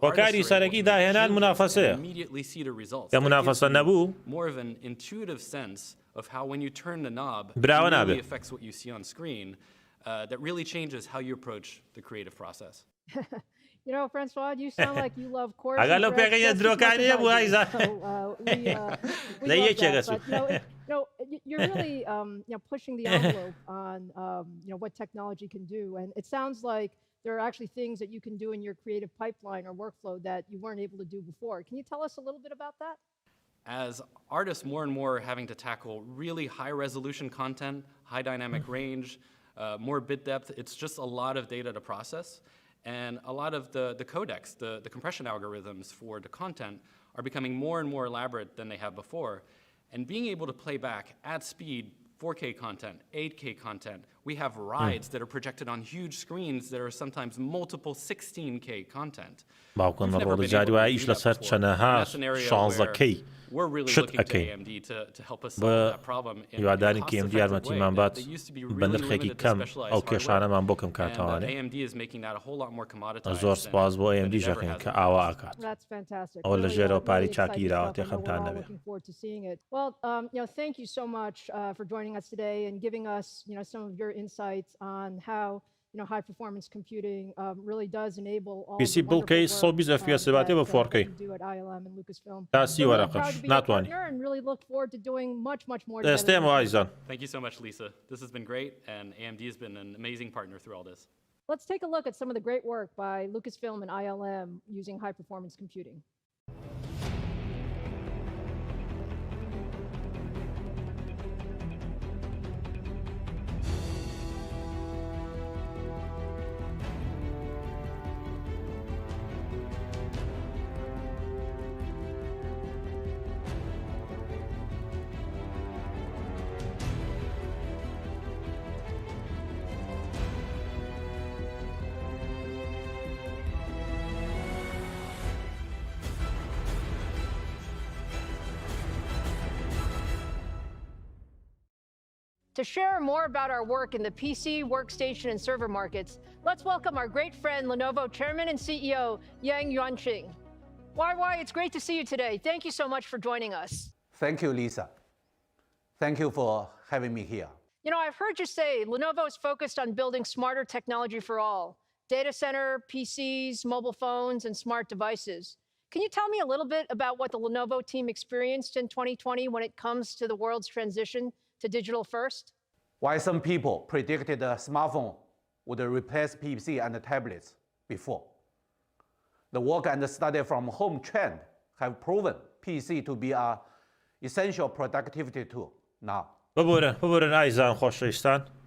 وەکاری سەرەکی داهێنان منافەسەیە. کە منافەسە نەبوو براوە نابێت. Francois, you sound like you love Korek. ئەگەر لەو پێگەیە درۆکاریە بوو ئایزان. لە یەکێکە you're really pushing the envelope on what technology can do, and it sounds like there are actually things that you can do in your creative pipeline or workflow that you weren't able to do before. Can you tell us a little bit about that? As artists more and more are having to tackle really high resolution content, high dynamic range, more bit depth, it's just a lot of data to process. And a lot of the codecs, the compression algorithms for the content are becoming more and more elaborate than they have before. And being able to play back at speed 4K content, 8K content, We have rides that are projected on huge screens that are sometimes multiple 16K content. باوکن ڕۆڵ جاری وایە ئیش لەسەر چەنەها شانزەکەی شت ئەەکەین بە هیوادارین کە ئەمدی یارمەتیمان بات بە نرخێکی کەم ئەو کێشانەمان بۆ کەم کاتەوانێ زۆر سپاس بۆ ئەمدی ژەکەین کە ئاوا ئاکات ئەو لە ژێرەوە پاری چاکیراوە تێخەمتان نەبێت. Well, thank you so much for joining us today and giving us, some of your insights on how high performance computing really does enable all PC بڵکەی 120 FPS باتێ بە 4K تا 30 وەرەقەش ناتوانێت. ئێستێمە ئایزان. Thank you so much, Lisa. This has been great, and AMD has been an amazing partner through all this. Let's take a look at some of the great work by Lucasfilm and ILM using high performance computing. To share more about our work in the PC, workstation, and server markets, let's welcome our great friend, Lenovo Chairman and CEO, Yang Yuanqing. YY, it's great to see you today. Thank you so much for joining us. Thank you, Lisa. Thank you for having me here. I've heard you say Lenovo is focused on building smarter technology for all, data center, PCs, mobile phones, and smart devices. Can you tell me a little bit about what the Lenovo team experienced in 2020 when it comes to the world's transition to digital first? Why some people predicted the smartphone would replace PC and tablets before. The work and the study from home trend have proven PC to be an essential productivity tool now.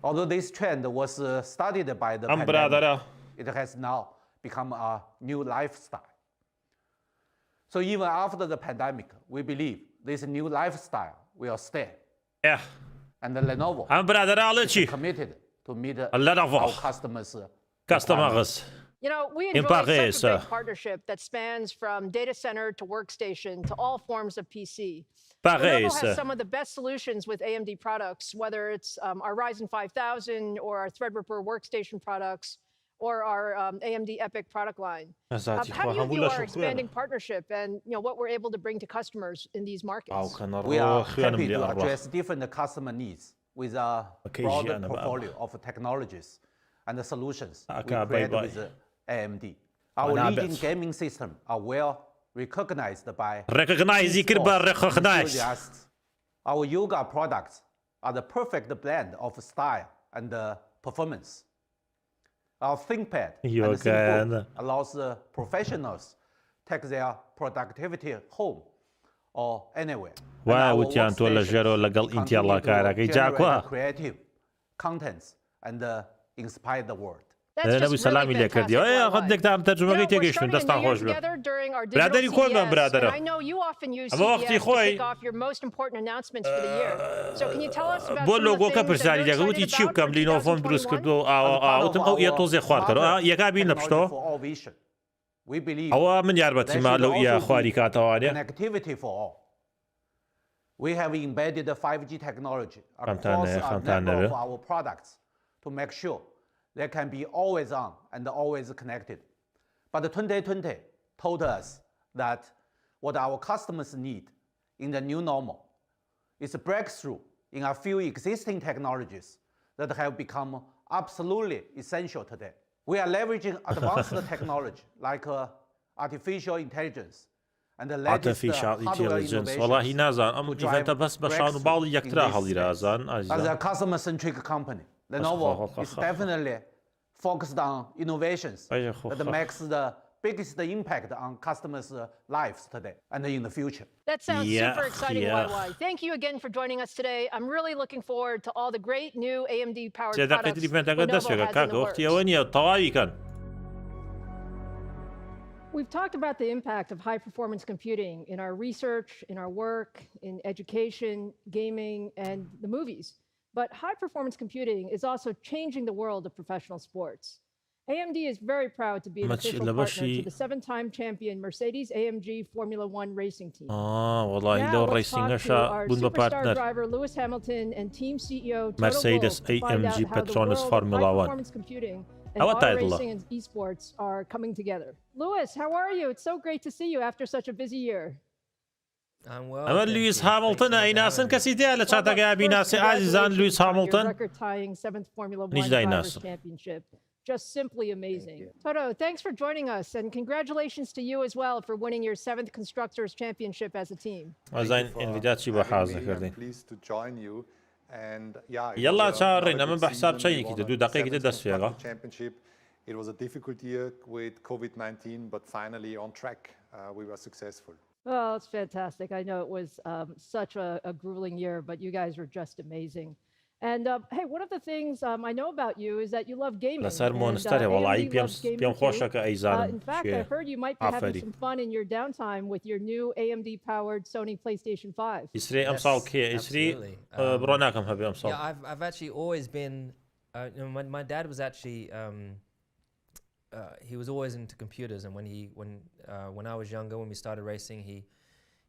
Although this trend was studied by the pandemic, it has now become a new lifestyle. So even after the pandemic, we believe this new lifestyle will stay. Yeah. And the Lenovo is committed to meet our customers. We enjoy such a big partnership that spans from data center to workstation to all forms of PC. Lenovo has some of the best solutions with AMD products, whether it's our Ryzen 5000 or our Threadripper workstation products or our AMD EPYC product line. How do you view our expanding partnership and what we're able to bring to customers in these markets? We are happy to address different customer needs with a broader portfolio of technologies and the solutions we create with AMD. Our leading gaming system are well recognized by enthusiasts. Our yoga products are the perfect blend of style and performance. Our ThinkPad and ThinkBook allows professionals take their productivity home or anywhere. Creative contents and inspire the world. نەوی سەلامی لێ کردی دێکتام تەرجمەکەی تێگەیشتن دەستان خۆش بێت برادەری کۆنمان برادەرە ئەمە وەختی خۆی بۆ لۆگۆکە پرسیاری دەگەوتی چی بکەم لینۆفۆم دروست کردو ئاوتم ئەو ئیە تۆزێ خوارد کردەوە یەکا بین لە پشتۆ ئەوە من یارمەتیما لەو ئیە خواری کاتەوانێ We have embedded 5G technology across a number of our products to make sure they can be always on and always connected. But 2020 told us that what our customers need in the new normal is a breakthrough in a few existing technologies that have become absolutely essential today. We are leveraging advanced technology like artificial intelligence and the latest hardware innovations. As a customer-centric company, Lenovo is definitely focused on innovations that makes the biggest impact on customers' lives today and in the future. That sounds super exciting, YY. Thank you again for joining us today. I'm really looking forward to all the great new AMD-powered products Lenovo has in the works. We've talked about the impact of high-performance computing in our research, in our work, in education, gaming, and the movies. But high-performance computing is also changing the world of professional sports. AMD is very proud to be an official partner to the seven-time champion Mercedes-AMG Formula One racing team. والله لو ريسينغ شا بون بارتنر driver Lewis Hamilton and team CEO Mercedes AMG Petronas Formula One. high-performance computing and auto racing and esports are coming together. Lewis, how are you? It's so great to see you after such a busy year. I'm well. أما لويس هامilton أي ناسن كسي ديال شاتا بي ناس عزيزان لويس هامilton record-tying 7th Formula One نيجي Drivers Championship. Just simply amazing. Toto, thanks for joining us, and congratulations to you as well for winning your 7th Constructors Championship as a team. Pleased to join you. And yeah, يلا شارين أما بحساب شيء كده 2 دقيقة تدس فيها. Championship. It was a difficult year with COVID-19, but finally on track, we were successful. Oh, it's fantastic. I know it was such a grueling year, but you guys were just amazing. And hey, one of the things I know about you is that you love gaming. And, AMD loves gaming too. In fact, I heard you might be having some fun in your downtime with your new AMD-powered Sony PlayStation 5. Yes, absolutely. Yeah, I've actually always been. My dad was actually. He was always into computers, and when I was younger, when we started racing,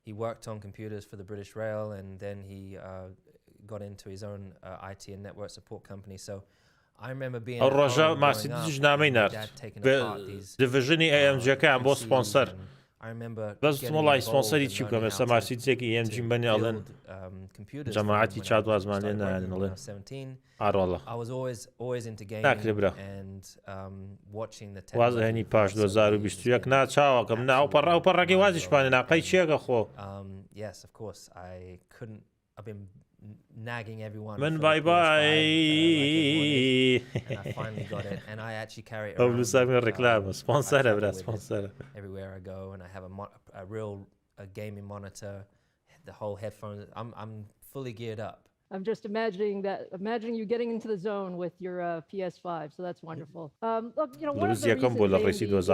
he worked on computers for the British Rail, and then he got into his own IT and network support company. So I remember being الرجاء ما سيديش نامينار ديفيجني AMG كان بو سبونسر بس والله سبونسري تشيب كم سمار سيديك AMG بني ألين جماعتي شاد وازمان لنا ألين والله I was always into gaming and watching the واز هني باش 2021 نا چاوا كم نا او پرگی وازش پانی نا قی چیگا خو yes, of course. I've been nagging everyone. من bye bye. And I finally got it, and I actually carry it around. Sponsor everywhere I go, and I have a real gaming monitor, the whole headphones. I'm fully geared up. I'm just imagining you getting into the zone with your PS5, so that's wonderful. Look, you know, one of the reasons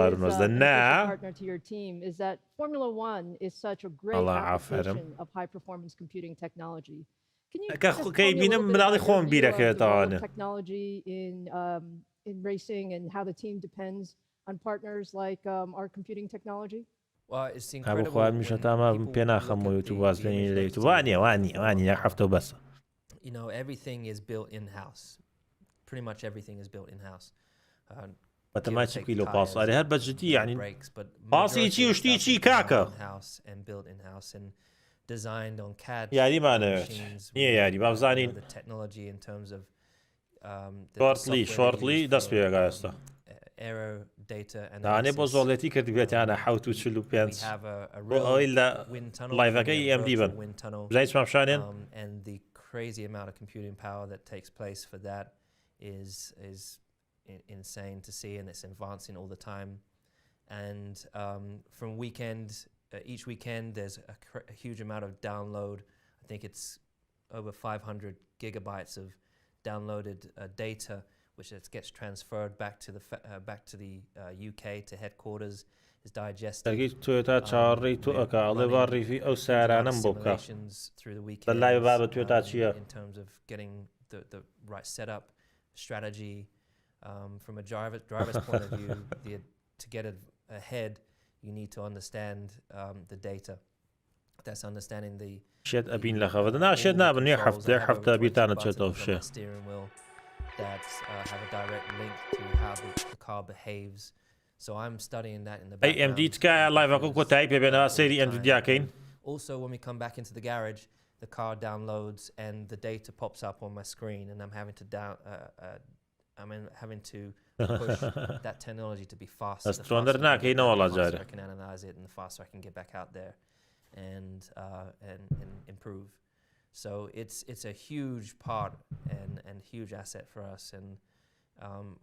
partner to your team is that Formula One is such a great application of high-performance computing technology. Can you just tell me a little bit about the technology in racing and how the team depends on partners like our computing technology? Well, it's incredible. You know, everything is built in-house. Pretty much everything is built in-house. ماتماتيكي لو باص على هاد بجدي يعني باصي شي وشتي شي كاكا in-house and built in-house and designed on CAD يعني ما نعرف يعني بافزانين the technology in terms of shortly داس بيا غاستا error data analysis. أنا بوزولتي كرد بيتي أنا حاوتو تشلو بيانس إلا لايف أكيد AMD بن زين اسمع مشانين and the crazy amount of computing power that takes place for that is insane to see, and it's advancing all the time. And from each weekend there's a huge amount of download. I think it's over 500 gigabytes of downloaded data, which gets transferred back to the UK to headquarters, is digested. through the weekend in terms of getting the right setup, strategy. From a driver's point of view, to get ahead, you need to understand the data. That's understanding the steering wheel that have a direct link to how the car behaves. So I'm studying that in the background. Also, when we come back into the garage, the car downloads and the data pops up on my screen, and I'm having to push that technology to be faster. The faster I can analyze it, and the faster I can get back out there and improve. So it's a huge part and huge asset for us, and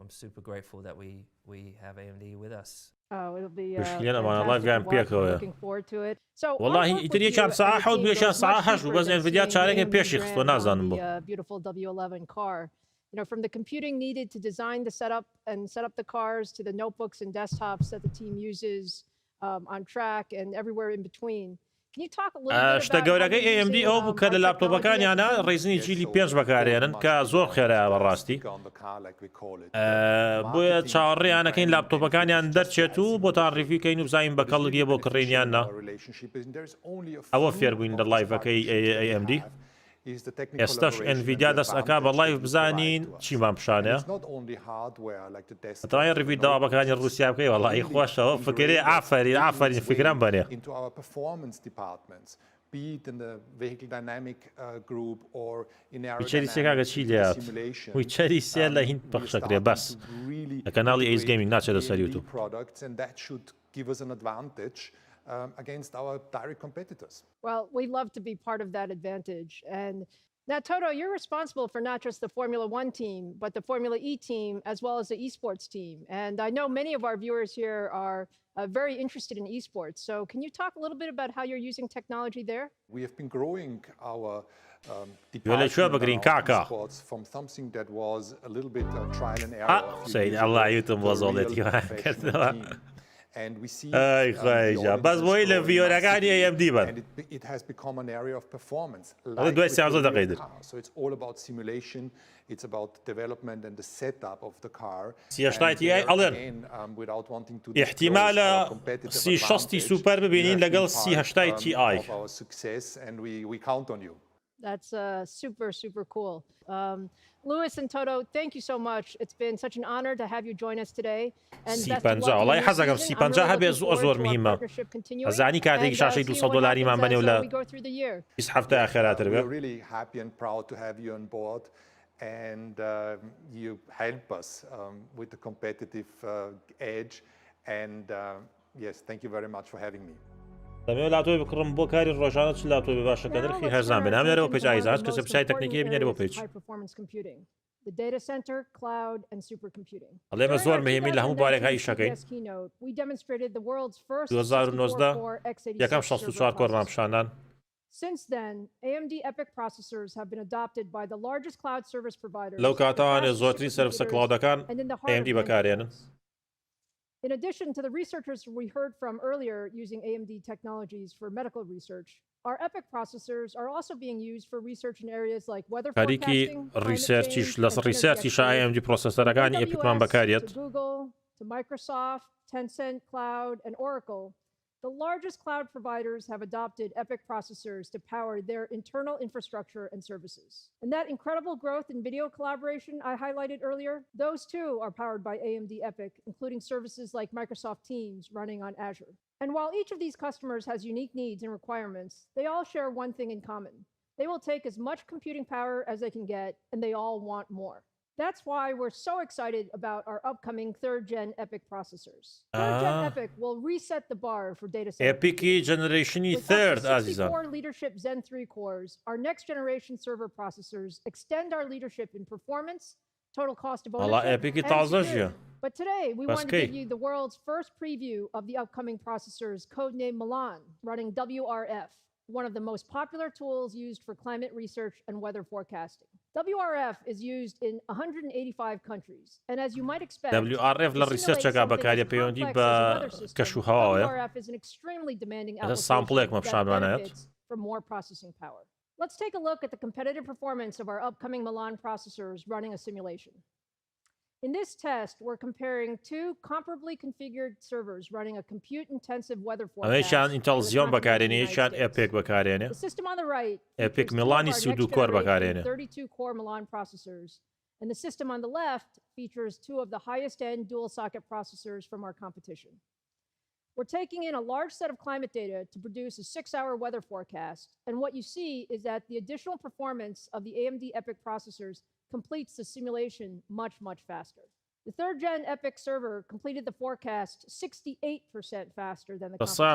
I'm super grateful that we have AMD with us. Oh, it'll be looking forward to it. So والله يتري كان ساعة حول بيشان ساعة حش وبس انفيديا شارك بيش يخطو نازن بو. Beautiful W11 car. You know, from the computing needed to design the setup and set up the cars to the notebooks and desktops that the team uses on track and everywhere in between. Can you talk a little bit شتە about گەورەکەی AMD ئەو بوو کە لە لاپتۆپەکانیانە ڕێزنی جیلی 5 بەکارێنن کە زۆر خێرایە بەڕاستی بۆیە چاوەڕێیانەکەین لاپتۆپەکانیان دەرچێت و بۆتان ڕیڤیوکەین و بزانین بەکەڵگیە بۆ کڕینیاننا ئەوە فێربووین لە لایڤەکەی AMD ئێستاش NVIDIA دەست ئەکا بە لایڤ بزانین چیمان پیشانەیە ئەتوانین ڕیڤی داوابەکانی ڕووسیا بکەی وەڵی خۆشەوە فکرێ ئافرین فکران بەنێ ویچەری سێکاگە چی لێات ویچەری سێ لە هین پەخشەکرێ بەس لە کەناڵی ئەیس گەیمینگ ناچێتە سەر یوتوب against our direct competitors. Well, we love to be part of that advantage. And now, Toto, you're responsible for not just the Formula One team, but the Formula E team, as well as the esports team. And I know many of our viewers here are very interested in esports. So can you talk a little bit about how you're using technology there? We have been growing our esports from something that was a little bit trial and error. And we see بەس بۆی لە ڤیۆرەکانی AMD بن it has become an area of performance. So it's all about simulation, it's about development and the setup of the car. Without wanting to احتمالە C60 سوپەر ببینین لەگەڵ C80 Ti. Our success and we count on you. That's super cool. Louis and Toto, thank you so much. It's been such an honor to have you join us today. And والله حەزەکەم C50 هەبێ زۆر مهمە. ئەزانی کاتێکی شاشەی $200مان بنێو لە 27 خێراتر بێ. We're really happy and proud to have you on board and you help us with the competitive edge and yes, thank you very much for having me. دەمەوێت لاتۆی بکڕم بۆ کاری ڕۆژانە چ لاتۆی باشەکە نرخی هەرزان بێ نامێنەرەوە پێچ ئایزاز کەسە پرسای تەکنیکی بینێرە بۆ پێچ the data center, cloud, and supercomputing. ئەڵێمە زۆر مهمین لە هەموو بارێک هایی شەکەین 2019 یەکەم 64 کۆرمان پیشاندان. Since then, AMD EPYC processors have been adopted by the largest cloud service providers. لەو کاتەوانێ زۆرترین سەرڤیسە کلاودەکان AMD بەکارێنن. In addition to the researchers we heard from earlier using AMD technologies for medical research, our EPYC processors are also being used for research in areas like weather forecasting, AMD processorەکانی EPYCمان بەکارێت. To Google, to Microsoft, Tencent Cloud, and Oracle, the largest cloud providers have adopted EPYC processors to power their internal infrastructure and services. And that incredible growth in video collaboration I highlighted earlier, those too are powered by AMD EPYC, including services like Microsoft Teams running on Azure. And while each of these customers has unique needs and requirements, they all share one thing in common. They will take as much computing power as they can get, and they all want more. That's why we're so excited about our upcoming 3rd Gen EPYC processors. 3rd Gen EPYC will reset the bar for data centers. EPYC generation 3rd, azizan. With 64 leadership Zen 3 cores, our next generation server processors extend our leadership in performance, total cost of ownership, and security. But today, we want to give you the world's first preview of the upcoming processors, codenamed Milan, running WRF, one of the most popular tools used for climate research and weather forecasting. WRF is used in 185 countries, and as you might expect, WRF للريسيرشەکە بەکارە پەیوەندی بە کەشوهەوایە. WRF is an extremely demanding application that benefits from more processing power. Let's take a look at the competitive performance of our upcoming Milan processors running a simulation. In this test, we're comparing two comparably configured servers running a compute-intensive weather forecast. The system on the right features 32-core Milan processors, and the system on the left features two of the highest-end dual-socket processors from our competition. We're taking in a large set of climate data to produce a 6-hour weather forecast, and what you see is that the additional performance of the AMD EPYC processors completes the simulation much faster. The 3rd Gen EPYC server completed the forecast 68% faster than the competition.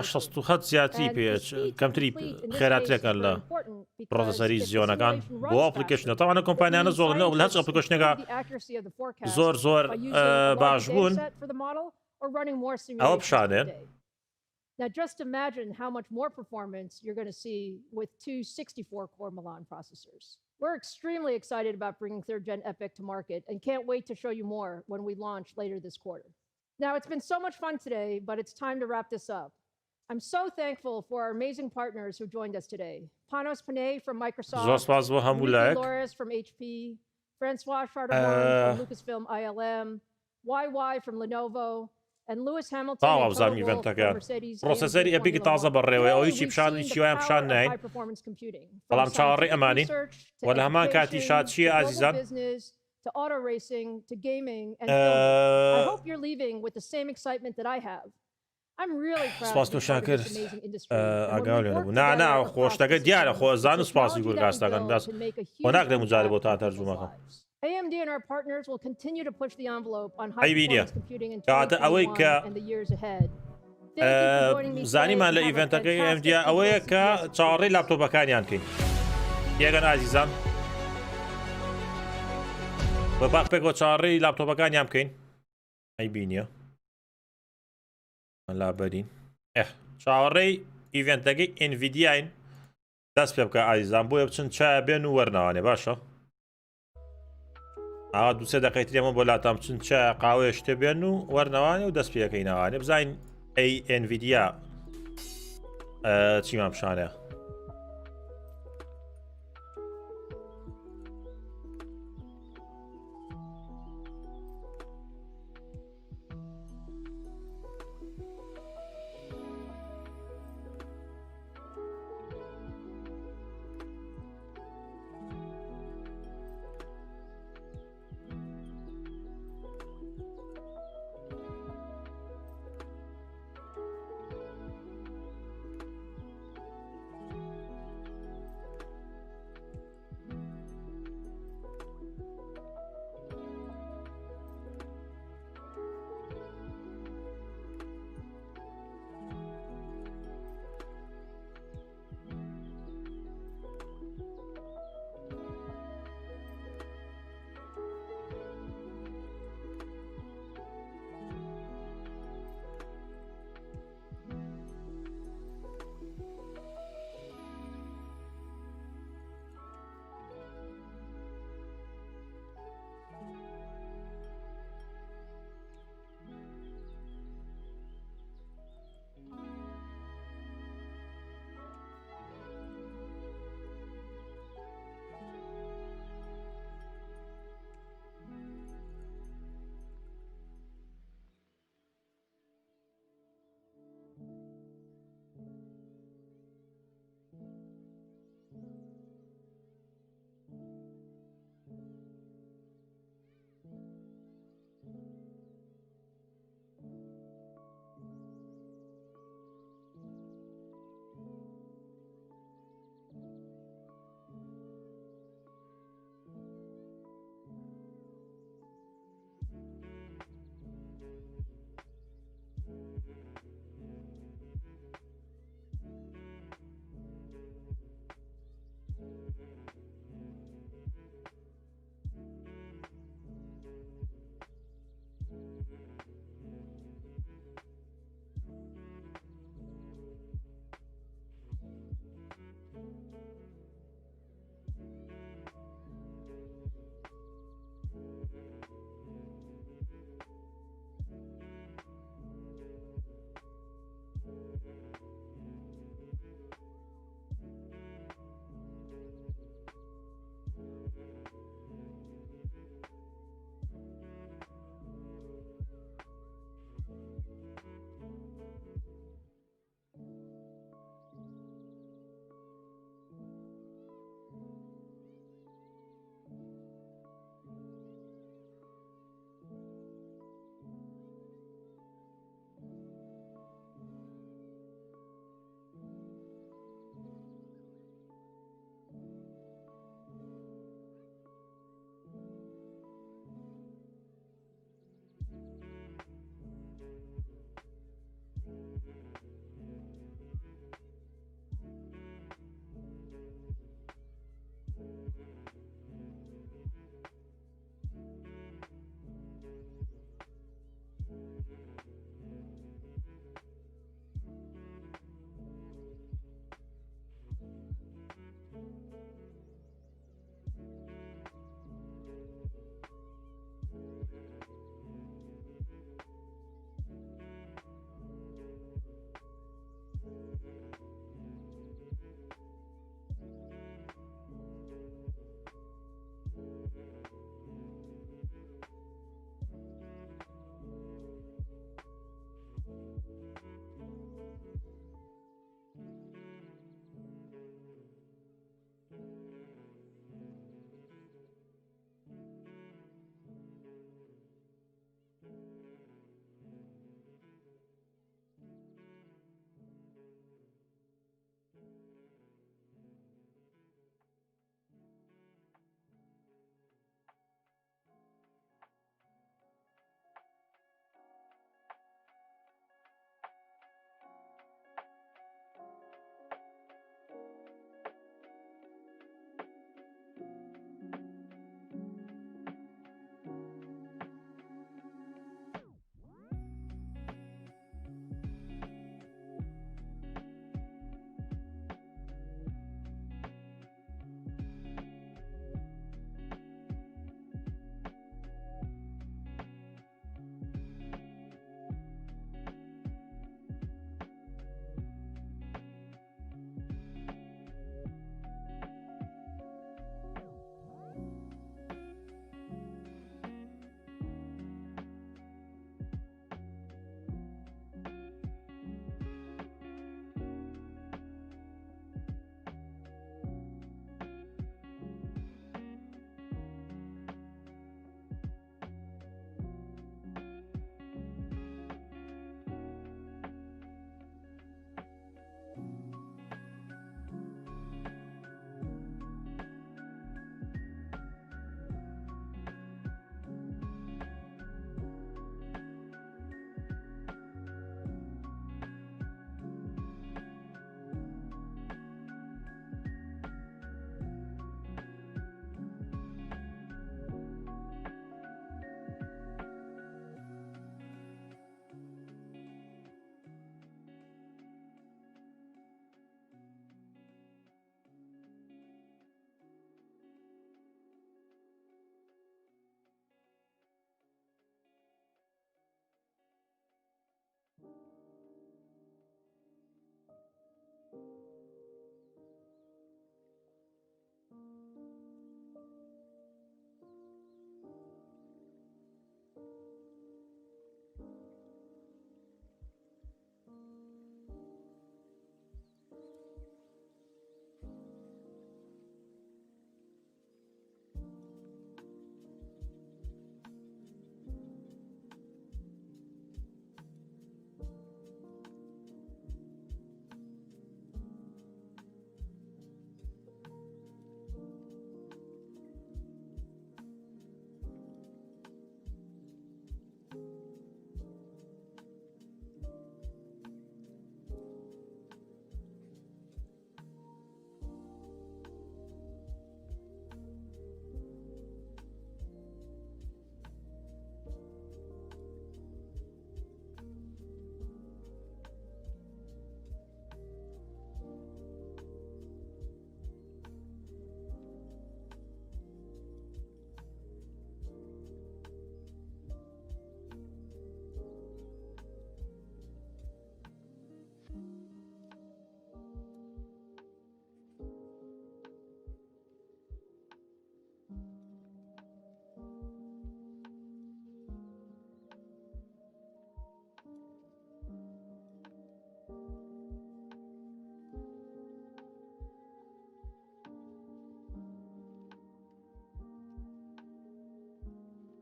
Now just imagine how much more performance you're going to see with two 64-core Milan processors. We're extremely excited about bringing 3rd Gen EPYC to market and can't wait to show you more when we launch later this quarter. Now, it's been so much fun today, but it's time to wrap this up. I'm so thankful for our amazing partners who joined us today. Panos Panay from Microsoft, Dolores from HP, Francois Chardonnay from Lucasfilm ILM, YY from Lenovo, and Lewis Hamilton and from Mercedes. پرۆسەسەری ئەپیکی تازە بەڕێوەی ئەو هیچی پیشان هیچی وایان پیشان ناین بەڵام چاوەڕێی ئەمانی وە لە هەمان کاتی شاد چییە ئازیزان to auto racing to gaming and filming. I hope you're leaving with the same excitement that I have. I'm really proud of this amazing industry. نه خۆشتەکە دیارە خۆزان و سپاسی گورگاستەکەن بەس خۆ ناکرێ مجارێ بۆ تا تەرجومەکەم AMD and our partners will continue to push the envelope on high-performance computing in 2021 and the years ahead. زانیمان لە ئیڤنتەکەی AMD ئەوەیە کە چاوەڕێی لاپتۆپەکانیان کەین یەگەن ئازیزان بە باق پێکەوە چاوەڕێی لاپتۆپەکانیان بکەین ئەی بینیە لابەرین چاوەڕێی ئیڤنتەکەی NVIDIAین دەست پێ بکە ئازیزان بۆیە بچن چای بێن و وەرناوانێ باشە ئاوا دووسێ دەقەیت لێمە بۆ لاتام بچن چای قاوەیە شتێ بێن و وەرنەوانێ و دەست پێەکەی ناوانێ بزانین ئەی NVIDIA چیمان پیشانەیە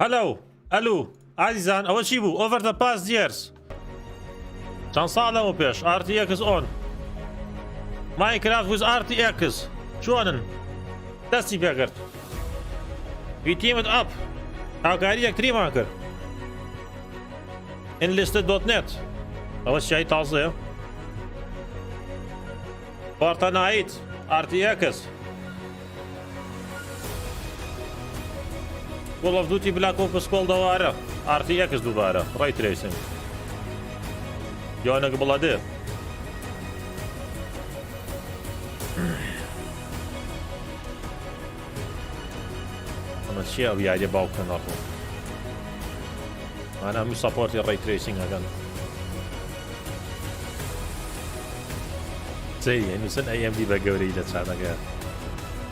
Hello, hello, عزیزان ئەوە چی بوو؟ Over the past years چەند ساڵەوە پێش RTX on Minecraft with RTX چۆنن؟ دەستی پێکرد We teamed up هاوکاری یەکتریمان کرد Enlisted.net ئەوە چیای تازەیە Fortnite RTX Call of Duty Black Ops Cold War RTX دووبارە Ray Tracing یانەک بڵادێ ئەمە چیە ئەو یاریە باوکە ناڕۆ ئەمانە هەموو سەپۆرتی Ray Tracing هەکەن سەیری نووسن AMD بە گەورەی لە چانەکە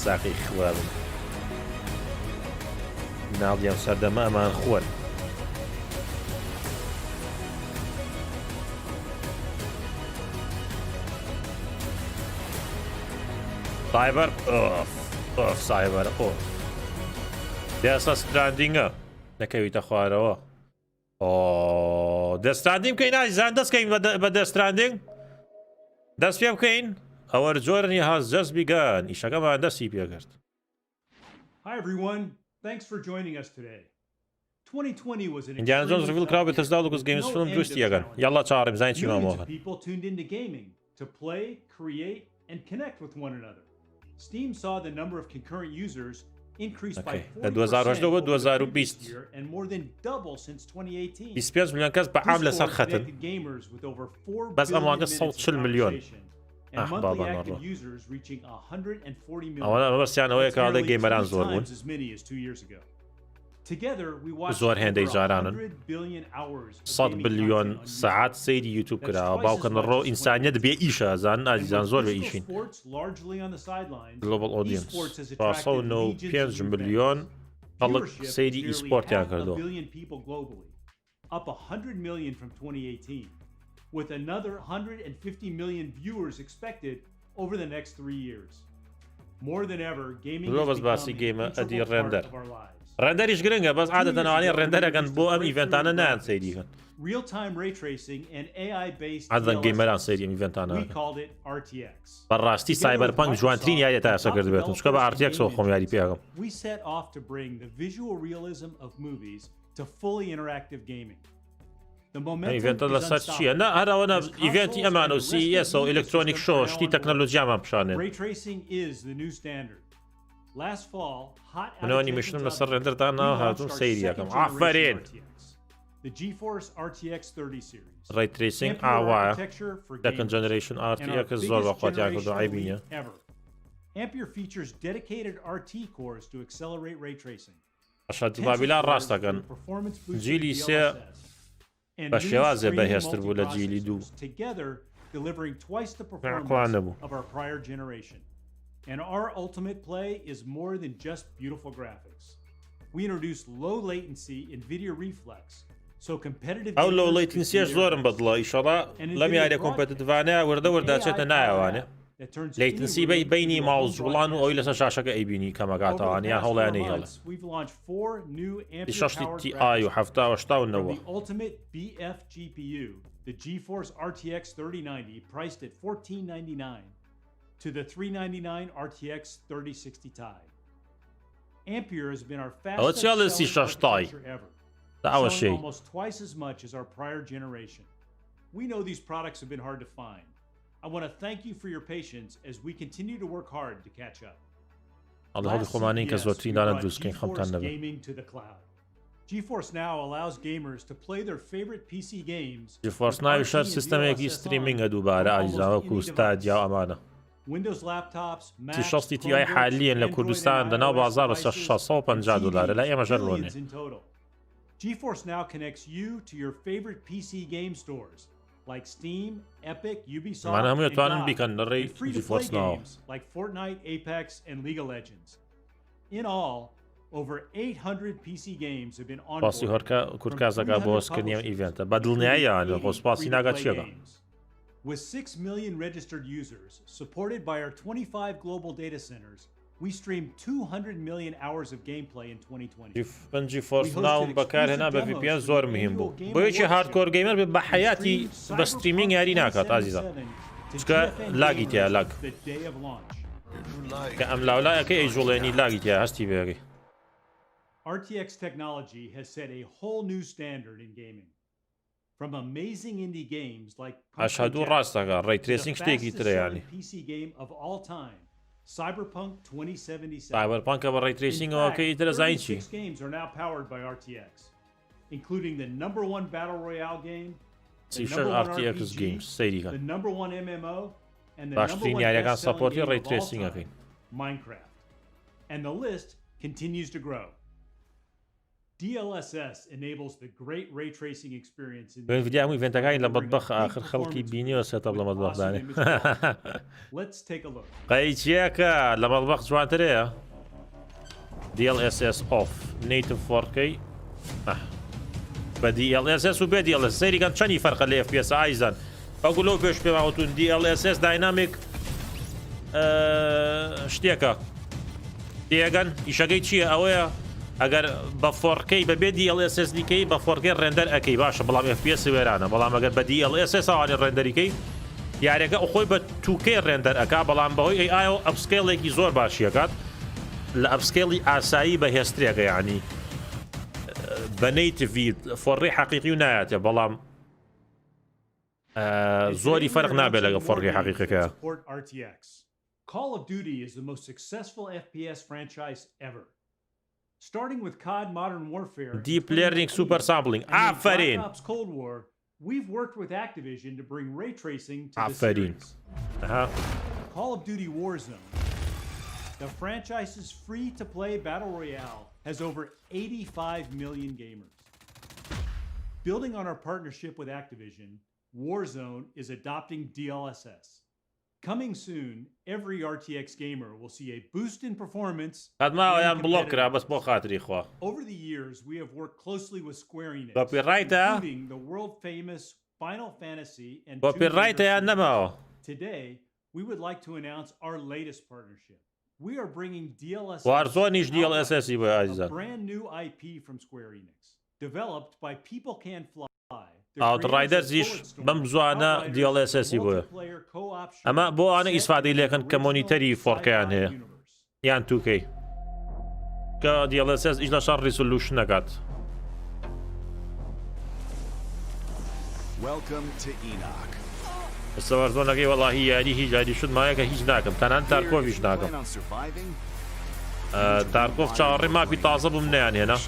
ساقی خوابن ناڵیان سەردەمە ئەمان خۆن سایبەر سایبەر دێسە ستراندینگە نەکەویتە خوارەوە دەستراندین بکەین ئازیزان دەستکەین بە دەستراندینگ دەست پێ بکەین ئەوە جۆرنی has just begun ئیشەکەمان دەستی پێکرد Hi everyone, thanks for joining us today. 2020 was an Indiana Jones reveal crowd with his Dalgus games film دروستی ئەگەن یاڵا چارم زین چی مامۆکە People tuned into gaming to play, create and connect with one another. Steam saw the number of concurrent users increase by 40% this year and more than double since 2018. 25 ملیۆن کەس بەعام لەسەر خەتن بەس ئەمانگە 140 ملیۆن ئەحبابان ئەوە بەستیانەوەیە کاڵی گەیمەران زۆر بوون زۆر هێندەی جارانن 100 بلیۆن سەعات سەیری یوتیوب کراوە باوکەن ڕۆ ئینسانیەت بێ ئیشە زان ئازیزان زۆر بە ئیشین گلۆبال ئۆدیەنس 5 ملیۆن خەڵک سەیری ئیسپۆرتیان کردووە up 100 million from 2018 with another 150 million viewers expected over the next 3 years. More than ever, gaming is becoming an integral part of our lives. ڕێندەریش گرنگە بەس عادەتەن ئەوانەی ڕێندەرەکەن بۆ ئەم ئیڤێنتانە نایان سەیریکەن Real-time ray tracing and AI-based عادەتەن گەیمەران سەیری ئەم ئیڤێنتانە we called it RTX. بەڕاستی سایبەرپانک جوانترین یاری تا ئێستا کردبێتن چکە بە RTX-ەوە خۆم یاری پێکەم We set off to bring the visual realism of movies to fully interactive gaming. ئیڤێنتە لەسەر چییە؟ نە هەراوەنە ئیڤێنتی ئەمانە و CES و ئلکترۆنیک شۆ شتی تەکنەلۆجیامان پیشانێن منەوە نیمەشتم لەسەر ڕێندەردا ناو هاتوون سەیری یەکەم ئافەرێن ڕێی ترێسینگ ئاوایە دەکەن جەنەرەیشن RTX زۆر بەخواتیان کردو عیبی نیە Ampere features dedicated RT cores to accelerate ray tracing. ئەشەد بابیلان ڕاستەکەن جیلی سێ بە شێوازێ بەهێزتر بوو لە جیلی دوو delivering twice the performance of our prior generation. And our ultimate play is more than just beautiful graphics. We introduced low latency NVIDIA Reflex, so competitive ئەو low latencyش زۆرم بەدڵە ئیشەڵا لەم یاریە کۆمپێتیڤانەیە وردە چێتە نایەوانێ latency بینی ماوز وڵان و ئەوی لەسەر شاشەکە ئەیبینی کەمەگاتەوان یان هەوڵیانەی هەڵە 16 TI و 789 The GeForce RTX 3090 priced at $1,499 to the $399 RTX 3060 Ti. Ampere has been our fastest architecture ever, selling almost twice as much as our prior generation. We know these products have been hard to find. I want to thank you for your patience as we continue to work hard to catch up. Last CES, we brought GeForce gaming to the cloud. GeForce Now allows gamers to play their favorite PC games. GeForce Now شەر سیستەمێکی ستریمینگە دووبارە ئالیزاوەکو ستادیا ئەمانە Windows laptops, Macs, T60 Ti حالیان لە کوردستان دەناو بازار $650 لە ئێمە ژەر ڕۆنێ GeForce Now connects you to your favorite PC game stores like Steam, Epic, Ubisoft, and free-to-play games like Fortnite, Apex, and League of Legends. In all, over 800 PC games have been onboarded from 300 publishers. With 6 million registered users, supported by our 25 global data centers, we streamed 200 million hours of gameplay in 2020. بنجي فورس ناوم بەکارهێنا بە VPN زۆر مهم بوو بۆ یەکی هاردکۆر گەیمەر بە حیاتی بە ستریمینگ یاری ناکات ئازیزە چکە لاگی تیا لاگ کە ئەم لاولایەکە ئەیژوڵێنی لاگی تیا هەستی بێگەی. RTX technology has set a whole new standard in gaming. From amazing indie games like ئەشهەدوو ڕاستەکە ڕێی ترێسینگ شتێکی ترە یانی PC game of all time, Cyberpunk 2077. Cyberpunk بە ڕێی ترێسینگەوە کە ئیترە زین چی؟ 36 games are now powered by RTX, including the #1 battle royale game, the #1 RTX games سەیری the #1 MMO, and the باشترین #1 یاریەکان best-selling سەپۆرتی game ڕێی of all ترێسینگەکەین. time, Minecraft. And the list continues to grow. DLSS enables the great ray tracing experience in بێن ڤیدیو هەموو ئیڤێنتەکانی لە مەتبەخ ئاخر خەڵکی بینیوە سێتەپ لە مەتبەخدانێ. Let's take a look. قەیچیەکە لە مەتبەخ جوانترەیە DLSS off native 4K بە DLSS و بێ DLSS سەیریکەن چەندی فەرقە لە FPS ئایزان ئەوگو لەو پێش پێماوەتون DLSS داینامیک شتێکە تێگەن ئیشەکەی چییە ئەوەیە ئەگەر بە 4K بەبێ DLSS دیکەی بە 4K ڕێندەر ئەەکەی باشە بەڵام FPS وێرانە بەڵام ئەگەر بە DLSS ئەوانێ ڕێندەریکەی یاریەکە خۆی بە 2K ڕێندەر ئەکا بەڵام بەهۆی AI و ئەپسکێڵێکی زۆر باشیەکات لە ئەپسکێڵی ئاسایی بەهێسترێکە یعنی بە نەیتڤی فۆڕی حەقیقی و نایەتێ بەڵام زۆری فەرق نابێت لەگە فۆڕی حەقیقەکە. Call of Duty is the most successful FPS franchise ever. Starting with COD Modern Warfare, Deep Learning Super Sampling. آفرین. Cold War, we've worked with Activision to bring ray tracing to the آفرین. Call of Duty Warzone, the franchise's free-to-play battle royale, has over 85 million gamers. Building on our partnership with Activision, Warzone is adopting DLSS. Coming soon, every RTX gamer will see a boost in performance. Over the years, we have worked closely with Square Enix, including the world-famous Final Fantasy and Today, we would like to announce our latest partnership. We are bringing DLSS, a brand new IP from Square Enix, developed by People Can Fly. Outriders-ish بەم زوانە DLSS بووە ئەمە بۆ ئانە ئیسفادەی لێکن کە مۆنیتەری 4K-یان هەیە یان 2K کە DLSS ئیش لە شەڕ ریزولوشن نەکات. ئێستا وەرزۆنەکەی وەڵاهی یاری هیچ یاری شت مایە کە هیچ ناکەم تەنان تارکۆڤیش ناکەم تارکۆڤ چاوەڕێی ماپی تازە بووم نەیانهێنا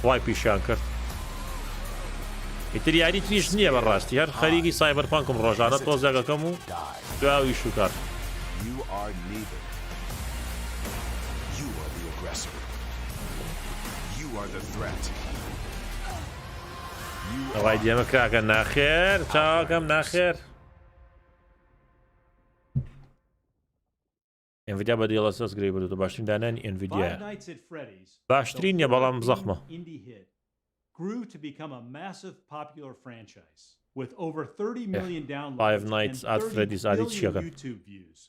وای پیشیان کرد ئیتر یاری تریش نییە بەڕاستی هەر خەریکی سایبەرپانکم ڕۆژانە تۆزێکەکەم و دواوی شوکار ئەوای دێمە کاکە ناخێر چاوەکەم ناخێر NVIDIA بە DLSS گرێ بردو باشترین دانانی NVIDIA باشترین نیە بەڵام زەخمە grew to become a massive popular franchise with over 30 million downloads Five Nights at Freddy's and billion YouTube views.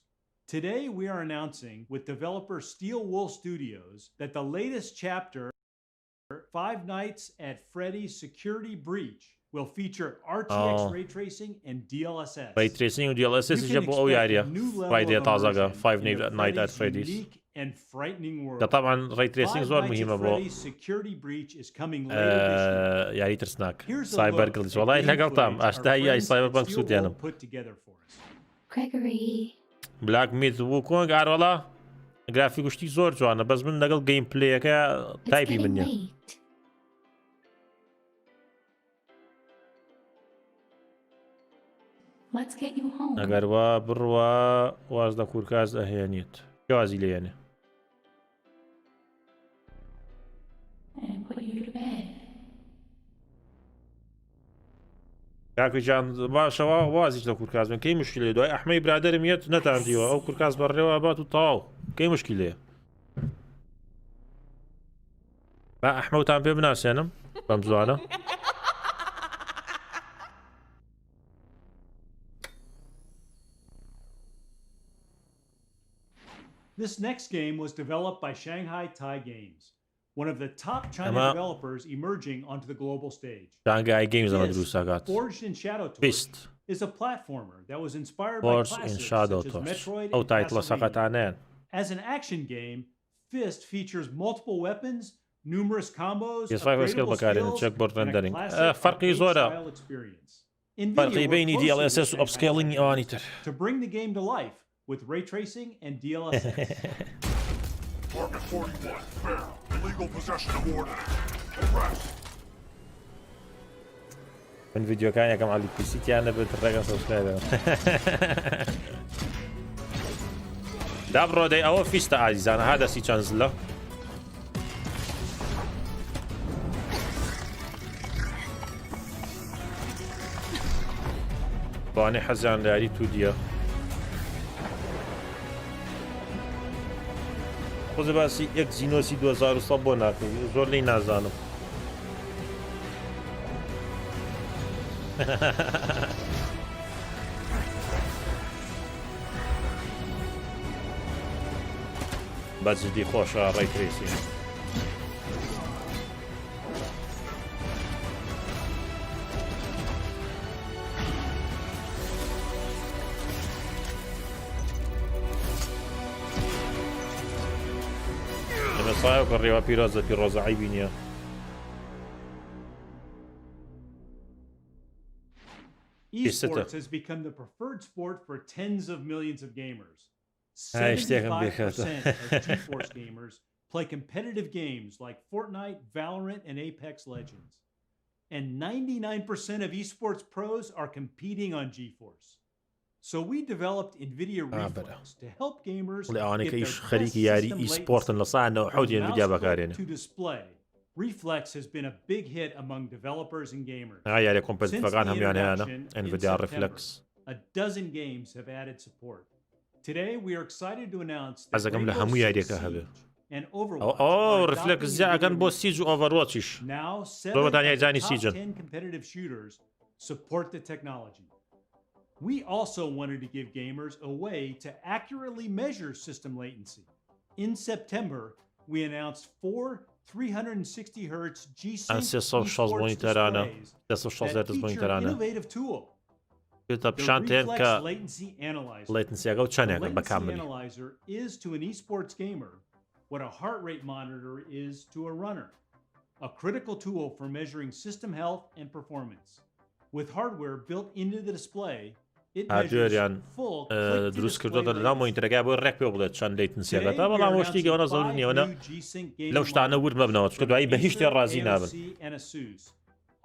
Today we are announcing with developer Steel Wool Studios that the latest chapter, Five Nights at Freddy's Security Breach, will feature RTX ray tracing and DLSS. Ray tracing و DLSS is بۆ ئەو یاریە Friday تازەگە Five Nights at Freddy's. And frightening world. طبعا ray tracing زۆر مهمە بۆ یاری ترسناک سایبەر گڵیچ وەڵای لەگەڵتام ئاشتایی یای سایبەرپانک سوودیانم بلاک میت بوو کۆنگ ئاروەڵا گرافیک گشتی زۆر جوانە بەس من لەگەڵ گەیم پلەیەکە تایپی من نییە ئەگەر وا بڕوە واز لە کوورکاز ئەهێنێت وازی لێنێ کاکەجان باشەوە وازیش لە کوورکاز من کەی مشکلێ دوای ئەحمەی برادەرم یەت نەتاندیوە ئەو کوورکاز بەڕێوە بات و تەواو کەی مشکلێ با ئەحمەوتان پێ بناسێنم بەم زوانە This next game was developed by Shanghai Thai Games, one of the top China developers emerging onto the global stage. Shanghai Games Forged in Shadow Torch is a platformer that was inspired by classics such as Metroid and Castlevania. As an action game, Fist features multiple weapons, numerous combos, upgradable skills, and a classic arcade-style experience. فرقی بینی DLSS و upscaling ئەوانی تر. To bring the game to life with ray tracing and DLSS. Target 41, fair, illegal possession of ordnance. Arrest. من فيديوكان ياكم على البي سي تاعنا بترجع سبسكرايب. دابرو دي او فيستا عزيزان هذا سي تشانزلا. باني حزان لاري توديا. خذ باسي یک زینوسی 2000 صبو ناکو زور لی نازانم. بەجددی خۆشە ڕێکریسی. صاير كريوا بيروزا عيبينيا. Esports has become the preferred sport for tens of millions of gamers. 75% of GeForce gamers play competitive games like Fortnite, Valorant, and Apex Legends. And 99% of esports pros are competing on GeForce. So we developed NVIDIA Reflex to help gamers get their best system latency to display. Reflex has been a big hit among developers and gamers. Since the introduction in September, a dozen games have added support. Today we are excited to announce that Rainbow Six Siege and Overwatch now 7 of the top 10 competitive shooters support the technology. We also wanted to give gamers a way to accurately measure system latency. In September, we announced 4 360Hz G-Sync esports displays that feature an innovative tool. The Reflex Latency Analyzer. The Latency Analyzer is to an esports gamer what a heart rate monitor is to a runner, a critical tool for measuring system health and performance. With hardware built into the display, هاردوێریان دروست کردوتە لەناو مۆنیتەرەکە بۆ ڕێک پێ بڵێت چەند لەیتنسیەکە تا بەڵام وەشتی گەوەنە زەوری نیەوەنە لەو شتانە ور مەبنەوە چکە دوایی بە هیچ شتێ ڕازی نابن.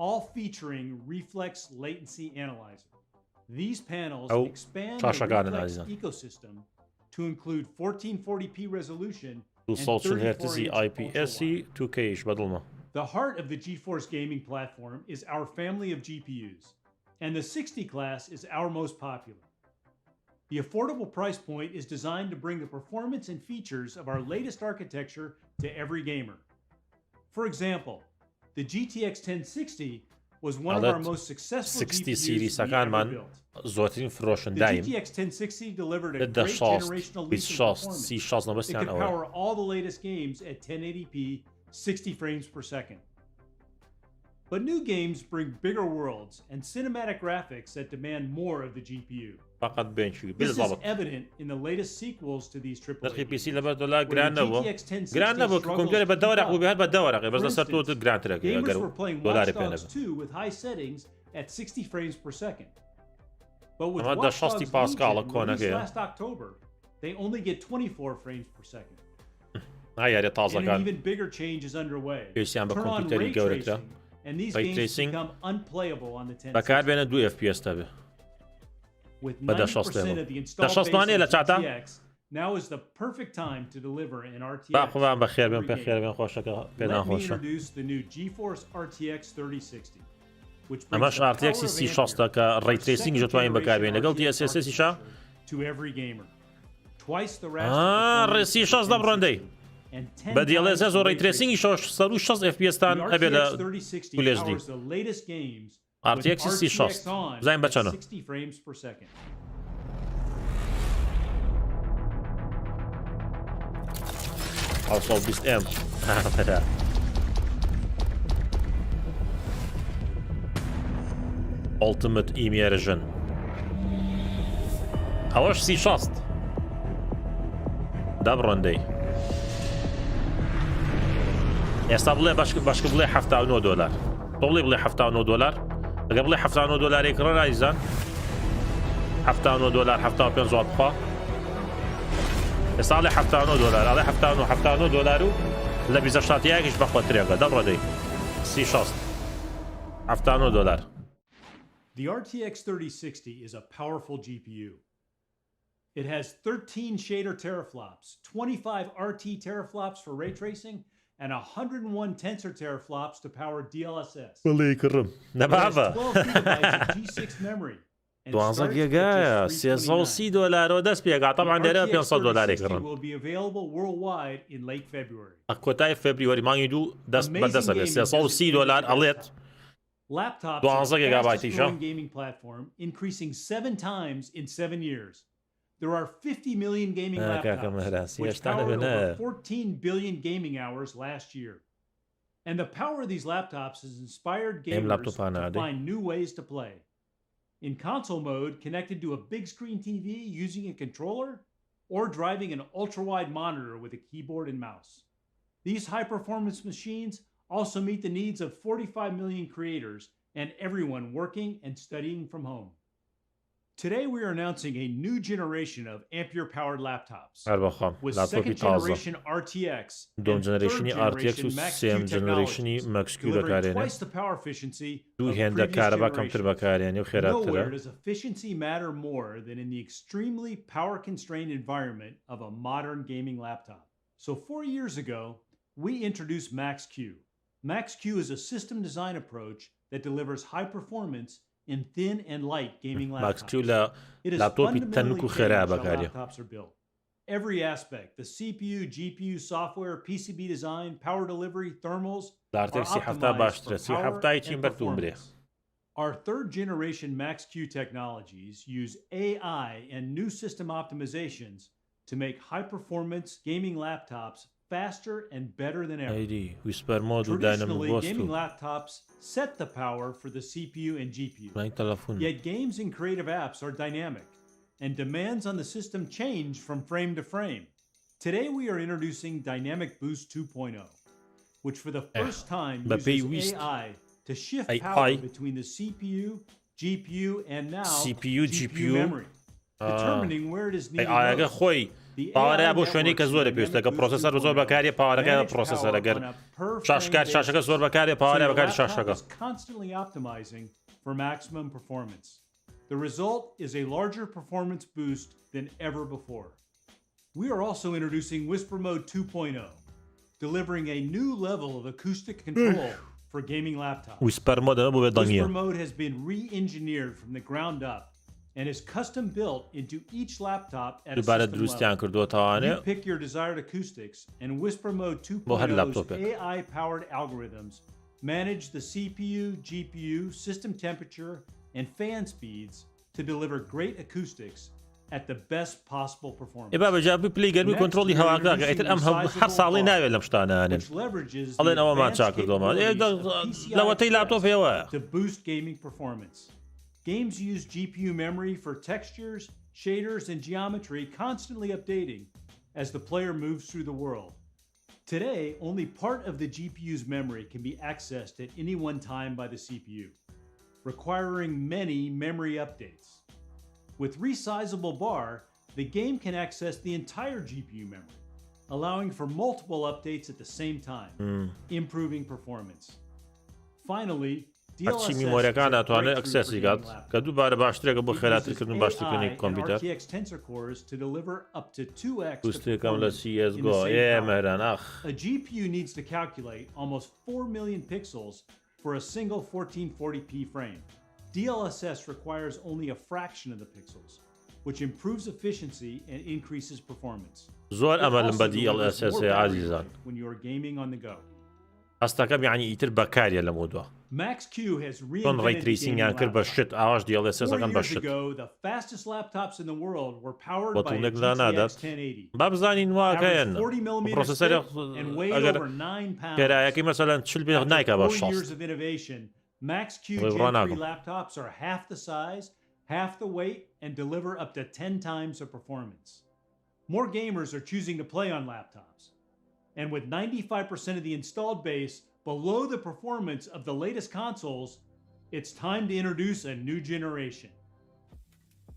All featuring Reflex Latency Analyzer. These panels expand the Reflex ecosystem to include 1440p resolution and 3040 IPS 2K بدڵمە. The heart of the GeForce gaming platform is our family of GPUs. And the 60 class is our most popular. The affordable price point is designed to bring the performance and features of our latest architecture to every gamer. For example, the GTX 1060 was one of our most successful GPUs we ever built. The GTX 1060 delivered a great generational leap in performance. It could power all the latest games at 1080p, 60 frames per second. But new games bring bigger worlds and cinematic graphics that demand more of the GPU. This is evident in the latest sequels to these AAA games. GTX 1060 gamers were playing Watch Dogs 2 with high settings at 60 frames per second. But with Watch Dogs Legion released last October, they only get 24 frames per second. And an even bigger change is underway. Turn on ray tracing, and these games become unplayable on the 1060. With 90% of the installed base of GTX, now is the perfect time to deliver an RTX. Let me introduce the new GeForce RTX 3060, which brings the power of Ampere to every gamer. Twice the raster بە DLSS و ray tracing 160 FPS تان ئەبێ لە Full HD. RTX 3060 بزانین بە چەندە. 720M هذا Ultimate Immersion ئەوەش 360 دا بڕۆندەی ئێستا بڵێ باشکە بڵێ $79 تۆ بڵێ بڵێ $79 ئەگە بڵێ $79 کڕە رایزان $79 75 زۆر بخوا ئێستا بڵێ $79 ئەڵێ $79 و لە 27 یاکیش بەخۆترێکە دا بڕۆدەی 360 $79. The RTX 3060 is a powerful GPU. It has 13 shader teraflops, 25 RT teraflops for ray tracing, and 101 tensor teraflops to power DLSS. والله يكرم نبابا 12 gigabytes of G6 memory. 12 جيجا $360 ودەست پێگا طبعا دەرە $500 يكرم. Will be available worldwide in late February. أكوتاي فبراير مانgi دوو دەست بەدەست بێ $360 ئەڵێت. Laptops are the fastest growing gaming platform, increasing 7 times in 7 years. There are 50 million gaming laptops, which powered over 14 billion gaming hours last year. And the power of these laptops has inspired gamers to find new ways to play. In console mode, connected to a big screen TV using a controller, or driving an ultra-wide monitor with a keyboard and mouse. These high-performance machines also meet the needs of 45 million creators and everyone working and studying from home. Today we are announcing a new generation of Ampere-powered laptops with second generation RTX and third generation Max-Q technologies, delivering twice the power efficiency of previous generations. Nowhere does efficiency matter more than in the extremely power-constrained environment of a modern gaming laptop. So 4 years ago, we introduced Max-Q. Max-Q is a system design approach that delivers high performance in thin and light gaming laptops. It is fundamentally changed how laptops are built. Every aspect, the CPU, GPU, software, PCB design, power delivery, thermals, are optimized for power and performance. Our third generation Max-Q technologies use AI and new system optimizations to make high performance gaming laptops faster and better than ever. Traditionally, gaming laptops set the power for the CPU and GPU. Yet games and creative apps are dynamic, and demands on the system change from frame to frame. Today we are introducing Dynamic Boost 2.0, which for the first time uses AI to shift power between the CPU, GPU, and now GPU memory, determining where it is needed most. پاوەرەیە بۆ شوێنەی کە زۆرە پێویستە کە پرۆسەسەر زۆر بەکارێ پاوەرەکە بە پرۆسەسەر ئەگەر شاشەکە زۆر بەکارێ پاوەرە بەکاری شاشەکە. Constantly optimizing for maximum performance. The result is a larger performance boost than ever before. We are also introducing Whisper Mode 2.0, delivering a new level of acoustic control for gaming laptops. Whisper Mode has been re-engineered from the ground up and is custom built into each laptop at a system level. You pick your desired acoustics, and Whisper Mode 2.0's AI-powered algorithms manage the CPU, GPU, system temperature, and fan speeds to deliver great acoustics at the best possible performance. Next, we are introducing to boost gaming performance. Games use GPU memory for textures, shaders, and geometry constantly updating as the player moves through the world. Today, only part of the GPU's memory can be accessed at any one time by the CPU, requiring many memory updates. With resizable bar, the game can access the entire GPU memory, allowing for multiple updates at the same time, improving performance. Finally, هەرچی میمۆریەکان ناتوانێت ئەکسێسی کات کە دووبارە باشترێکە بۆ خێراترکردن باشترکردنی کۆمپیوتەر دوستێکم لە CSGO مەران ئاخ. A GPU needs to calculate almost 4 million pixels for a single 1440p frame. DLSS requires only a fraction of the pixels, which improves efficiency and increases performance. زۆر ئەمەلم بە DLSS عزیزان. When you are gaming on the go. ئەستەکەم یعنی ئیتر بەکاریە لە مۆدووە چۆن ڕێی تریسینگیان کرد بە شت ئاواش دیڵێسەکەن بە شت بەتوڵێک لا نادات با بزانین واکەیەن پرۆسەسەری ئەگەر پێرایەکەی مەسەلەن چل بێ نایکا بە شەست laptops are half the size, half the weight, and deliver up to 10 times the performance. More gamers are choosing to play on laptops. And with 95% of the installed base below the performance of the latest consoles, it's time to introduce a new generation.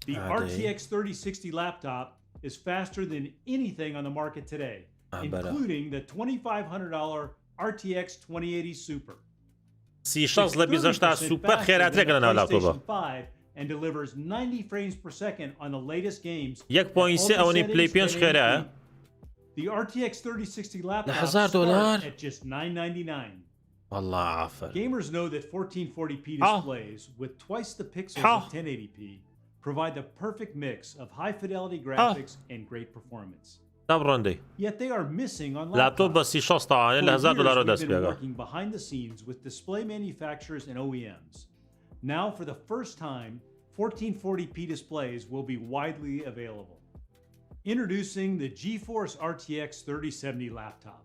The RTX 3060 laptop is faster than anything on the market today, including the $2,500 RTX 2080 Super. C6 لە 28 سوپەر خێراترێکە لە ناو لاپتۆپە. And delivers 90 frames per second on the latest games. 1.3 ئەوەی پلەی 5 خێرایە. The RTX 3060 laptop starts at just $999. والله عافر. Gamers know that 1440p displays with twice the pixels of 1080p provide the perfect mix of high fidelity graphics and great performance. Yet they are missing on laptops. For years we've been working behind the scenes with display manufacturers and OEMs. Now, for the first time, 1440p displays will be widely available. Introducing the GeForce RTX 3070 laptop,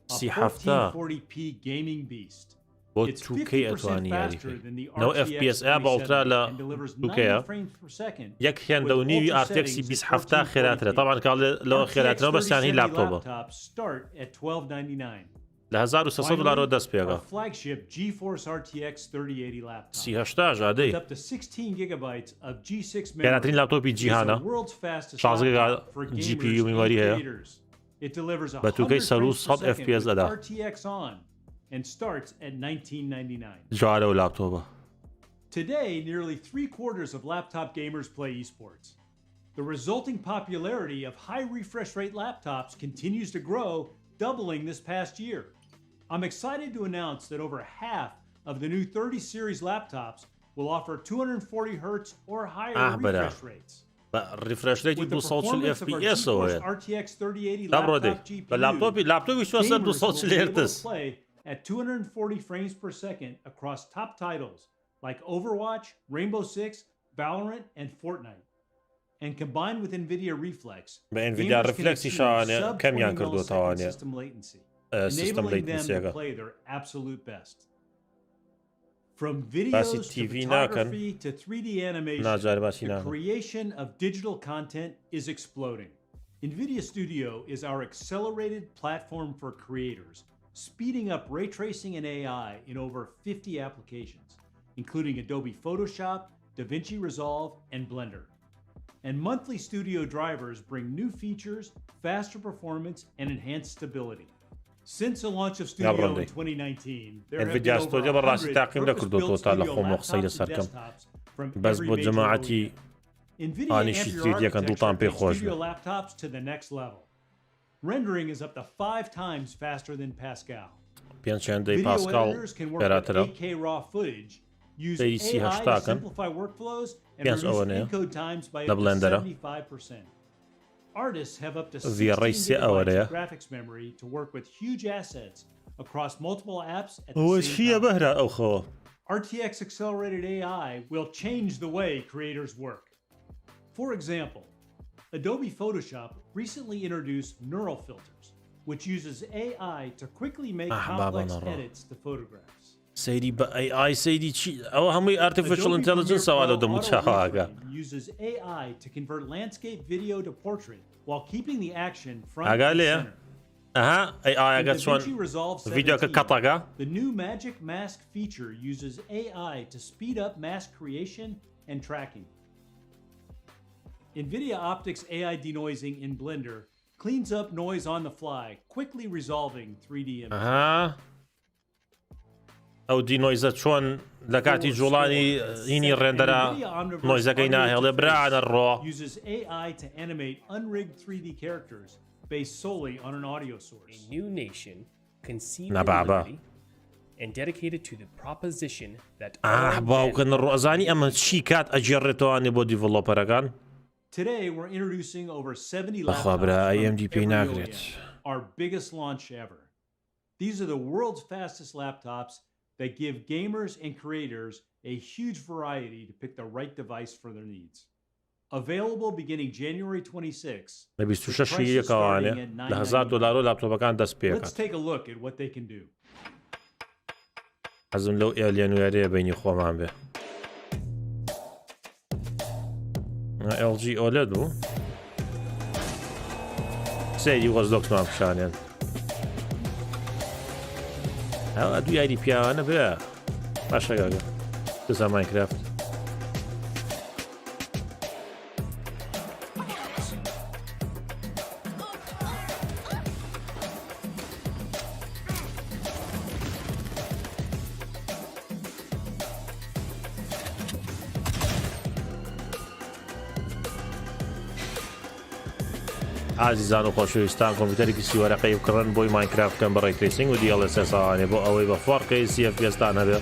a 1440p gaming beast. It's 50% faster than the RTX 3070 and delivers 90 frames per second. يك هندوني RTX 27 خيراتره طبعا قال لو خيراتره بس يعني لابتوب. Start at $1,299. ل $1,600 دەست پێگا. Flagship GeForce RTX 3080 laptop. 38 عادي. Up to 16 gigabytes of G6 memory. كانت لابتوبي جيهاندا. 16 GPU memory هي. It delivers 100 FPS أداء. RTX on and starts at $1999. جارو لابتوبه. Today, nearly 3/4 of laptop gamers play esports. The resulting popularity of high refresh rate laptops continues to grow, doubling this past year. I'm excited to announce that over half of the new 30 series laptops will offer 240 Hz or higher refresh rates. refresh rate توصل شل FPS هو. RTX 3080 laptop شو صار توصل شل هرتز. At 240 frames per second across top titles like Overwatch, Rainbow Six, Valorant, and Fortnite. And combined with NVIDIA Reflex, NVIDIA Reflex شان كم ينكردو توانية system enabling them to play their absolute best. From videos to photography to 3D animation, the creation of digital content is exploding. NVIDIA Studio is our accelerated platform for creators, speeding up ray tracing and AI in over 50 applications, including Adobe Photoshop, DaVinci Resolve, and Blender. And monthly studio drivers bring new features, faster performance, and enhanced stability. Since the launch of Studio in 2019, there have been over 100 purpose-built studio desktops from every major OEM. NVIDIA Ampere studio laptops to the next level. Rendering is up to 5 times faster than Pascal. Video editors can work with 8K raw footage, use AI to simplify workflows, and reduce encode times by up to 75%. Artists have up to 16 gigabytes of graphics memory to work with huge assets across multiple apps at the same time. RTX accelerated AI will change the way creators work. For example, Adobe Photoshop recently introduced neural filters, which uses AI to quickly make complex edits to photographs. سيدي AI سيدي شيء أو هم artificial intelligence أو هذا دم متشابه. Uses AI to convert landscape video to portrait while keeping the action front and center. AI قد شون فيديو كقطعة. The new Magic Mask feature uses AI to speed up mask creation and tracking. NVIDIA Optics AI denoising in Blender cleans up noise on the fly, quickly resolving 3D images. أو denoise شون لكاتي جولاني هني الرندرة noise كينا هلا برا الرو. Uses AI to animate unrigged 3D characters based solely on an audio source. A new nation conceived liberty and dedicated to the proposition that باوكن الرؤزاني أما شيكات أجرتو أني بو developer كان. Today, we're introducing over 70 laptops from every OEM, our biggest launch ever. These are the world's fastest laptops that give gamers and creators a huge variety to pick the right device for their needs. Available beginning January 26. Let's take a look at what they can do. حەزم لەو ئێلیان و یاریە بینی خۆمان بێ. LG OLED بوو. سێدی وەزدۆکسمان پیشانیان. ئەوە دوو یاری پیاوانە بێ. باشە گاگە. دەزە ماینکرافت. عزیزان و خۆشەویستان کۆمپیوتەرێکی سیوەرەقەی بکڕن بۆی ماینکرافتکەن بە ڕێکتریسینگ و DLSS-ئانێ بۆ ئەوەی بە فەرقی CFPS-دان هەبێ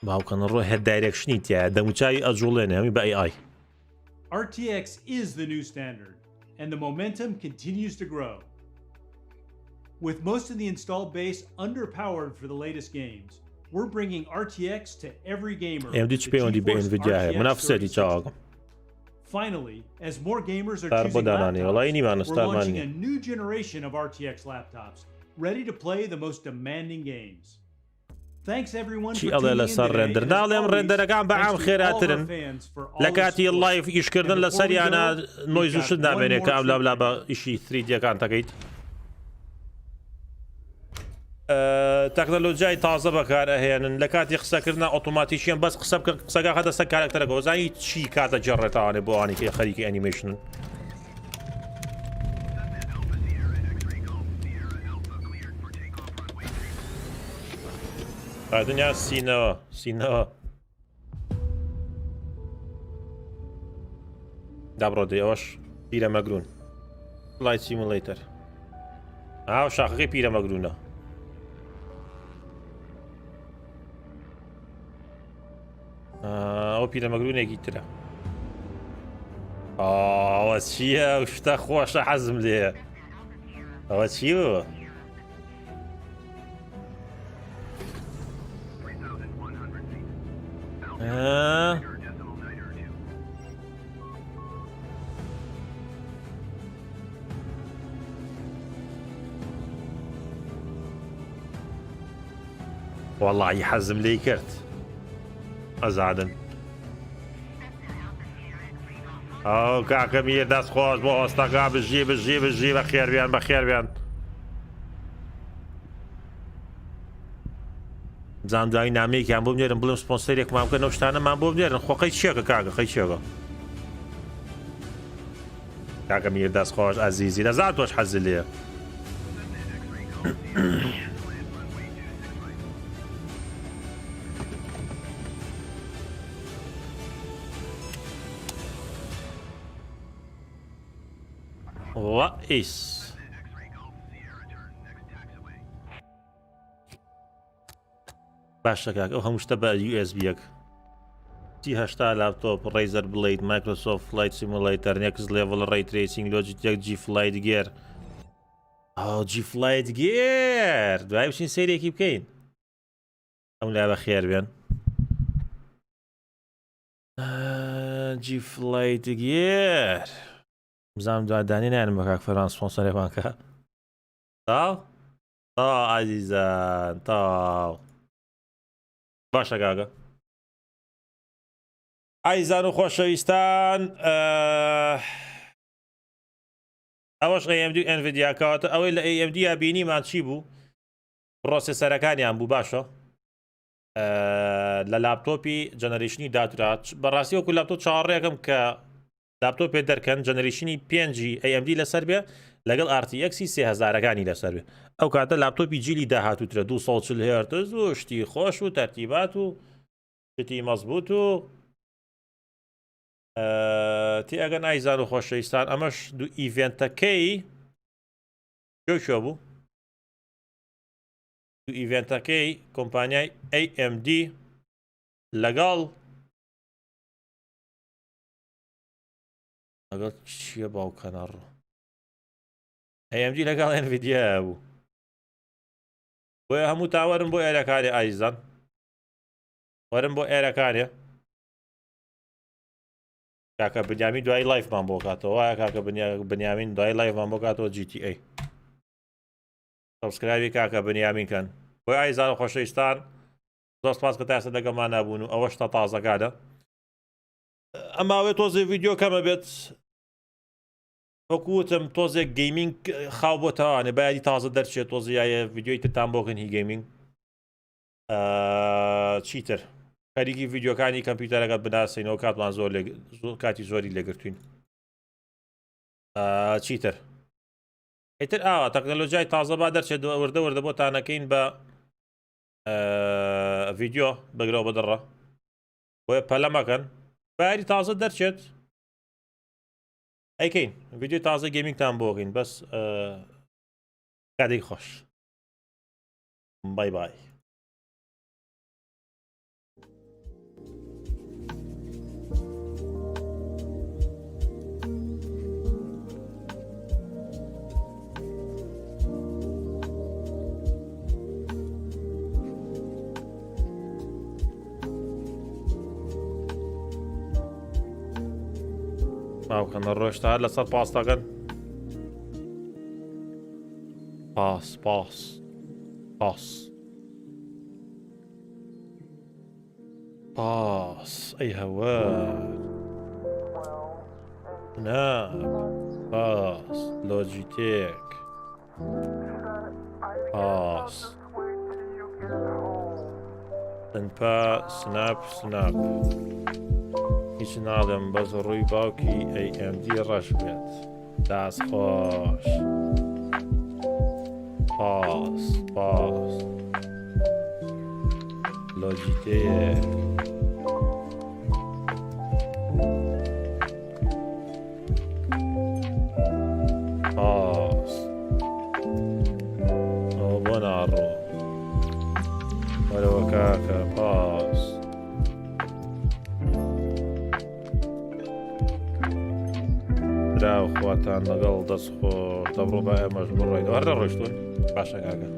باوکەن ڕۆ هێد دایرێکشنی تایە دەموچاوی ئەجوڵێنێ هەمی بە AI. RTX is the new standard and the momentum continues to grow. With most of the installed base underpowered for the latest games, we're bringing RTX to every gamer. AMD چی پەیوەندی بە NVIDIA هەیە منافسەتی چاوەکەم. Finally, as more gamers are choosing laptops, we're launching a new generation of RTX laptops, ready to play the most demanding games. Thanks everyone for tuning in today. ناڵێم ڕێندەرەکان بە عام خێراترن لە کاتی لایڤ ئیشکردن لە سەریانە نۆیز و شت نامێنێت کە ئەولا بە ئیشی 3Dەکان دەکەیت. تەکنەلۆجیای تازە بەکار ئەهێنن لە کاتی قسەکردن ئۆتۆماتیشیان بەس قسە بکە قسەگا هەدەستە کارکتەرەکە وەزانی چی کاتە جێڕێتەوانێ بۆ ئەوانی کە خەریکی ئەنیمێشنن. دنیا سینەوە دابڕۆدەی ئەوەش پیرەمەگرون فلایت سیمولیتەر ئاو شاخەکەی پیرەمەگرونە. ئەو پیرەمەگرونێکی ترە. ئەوە چییە شتە خۆشە حەزم لێ ئەوە چی بوو؟ وەڵڵاهی حەزم لێی کرد ئەزادن. ئەو کاکە میر دەست خۆش بۆ ئۆستەکە بژی بە خێربیان بە خێربیان. زاندایی نامەیەکیان بۆ بنێرن بڵێم سپۆنسەرێکمان بکەن ئەو شتانەمان بۆ بنێرن خۆقەی چیەکە کاکە خەی چیەکە کاکە میر دەست خۆش ئەزیزی دەزان تۆش حەزی لێیە. رئيس باشە کاک ئەو هەموو شتە بە USB-یەک T8 لاپتۆپ ڕێزەر بڵیت مایکرۆسۆفت فلایت سیمولیتەر نێکس لێڤڵ ڕێی ترێسینگ لۆجیتێک جی فلایت گێر جی فلایت گێر دوای بچین سەیرێکی بکەین ئەم لا بە خێر بێن جی فلایت گێر بزانم دوادانی نایەنم بە کاک فەرمان سپۆنسەرێکمان کە تاو عەزیزان تاو باشە کاکە عەزیزان و خۆشەویستان ئەوەش AMD و NVIDIA کەواتە ئەوەی لە AMD یا بینیمان چی بوو پرۆسێسەرەکانیان بوو باشە لە لاپتۆپی جەنەرێشنی داتورات بەڕاستی وەکو لاپتۆپ چاوەڕێکم کە لاپتۆپێ دەرکەن جەنەرێشنی 5G AMD لەسەر بێ لەگەڵ RTX 3000ەکانی لەسەر بێ ئەو کاتە لاپتۆپی جیلی داهاتووترە 240 هێرتز و شتی خۆش و تەرتیبات و شتی مەزبوط و تی ئەگەن ئایزان و خۆشەویستان ئەمەش دوو ئیڤێنتەکەی شۆ بوو دوو ئیڤێنتەکەی کۆمپانیای AMD لەگەڵ چییە باوکەنە ڕوو AMD لەگەڵ NVIDIA بوو بۆیە هەموو تاوەرم بۆ ئێرەکانی ئایزان وەرم بۆ ئێرەکانێ کاکە بنیامین دوای لایفمان بۆ کاتەوە وایە کاکە بنیامین دوای لایفمان بۆ کاتەوە GTA سەبسکرایبی کاکە بنیامین کەن بۆی ئایزان و خۆشەویستان زۆر سپاس کە تا ئێستا لەگەڵمان نابوون و ئەوە شتە تازەکانە ئەماوێ تۆزێ ڤیدیۆ کەمە بێت وەکووتم تۆزێک گەیمینگ خاو بۆ تەوانێ بایدی تازە دەرچێت تۆزیایە ڤیدیۆی ترتان بۆکەن هی گەیمینگ چیتر خەریکی ڤیدیۆکانی کەمپیوتەرەکەت بناسینەوە کاتمان زۆر کاتی زۆری لێگرتوین چیتر ئیتر ئاوا تەکنۆلۆژیای تازە با دەرچێت وردە وردە بۆتانەکەین بە ڤیدیۆ بگرەوە بەدڕە بۆیە پەلە مەکەن بایدی تازە دەرچێت ئەیکەین ڤیدیۆ تازە گەیمینگتان بۆکەین بەس کاتێکی خۆش بای بای ماوکەنە ڕۆشتا لەسەر پاستەکەن پاس ئەی هەوە نا پاس لۆجیتێک پاس سنپا سناپ هیچ نادەم بەس ڕووی باوکی AMD ڕەش بێت دەست خۆش پاس لۆجیتێک پاس ئەوە بۆ ناڕوو وەرەوە کاکە پاس دراو خواتان لەگەڵ دەست خۆ دەبڕۆ بە ئێمەش بڕۆین وەرە ڕۆیشتون باشە کاکە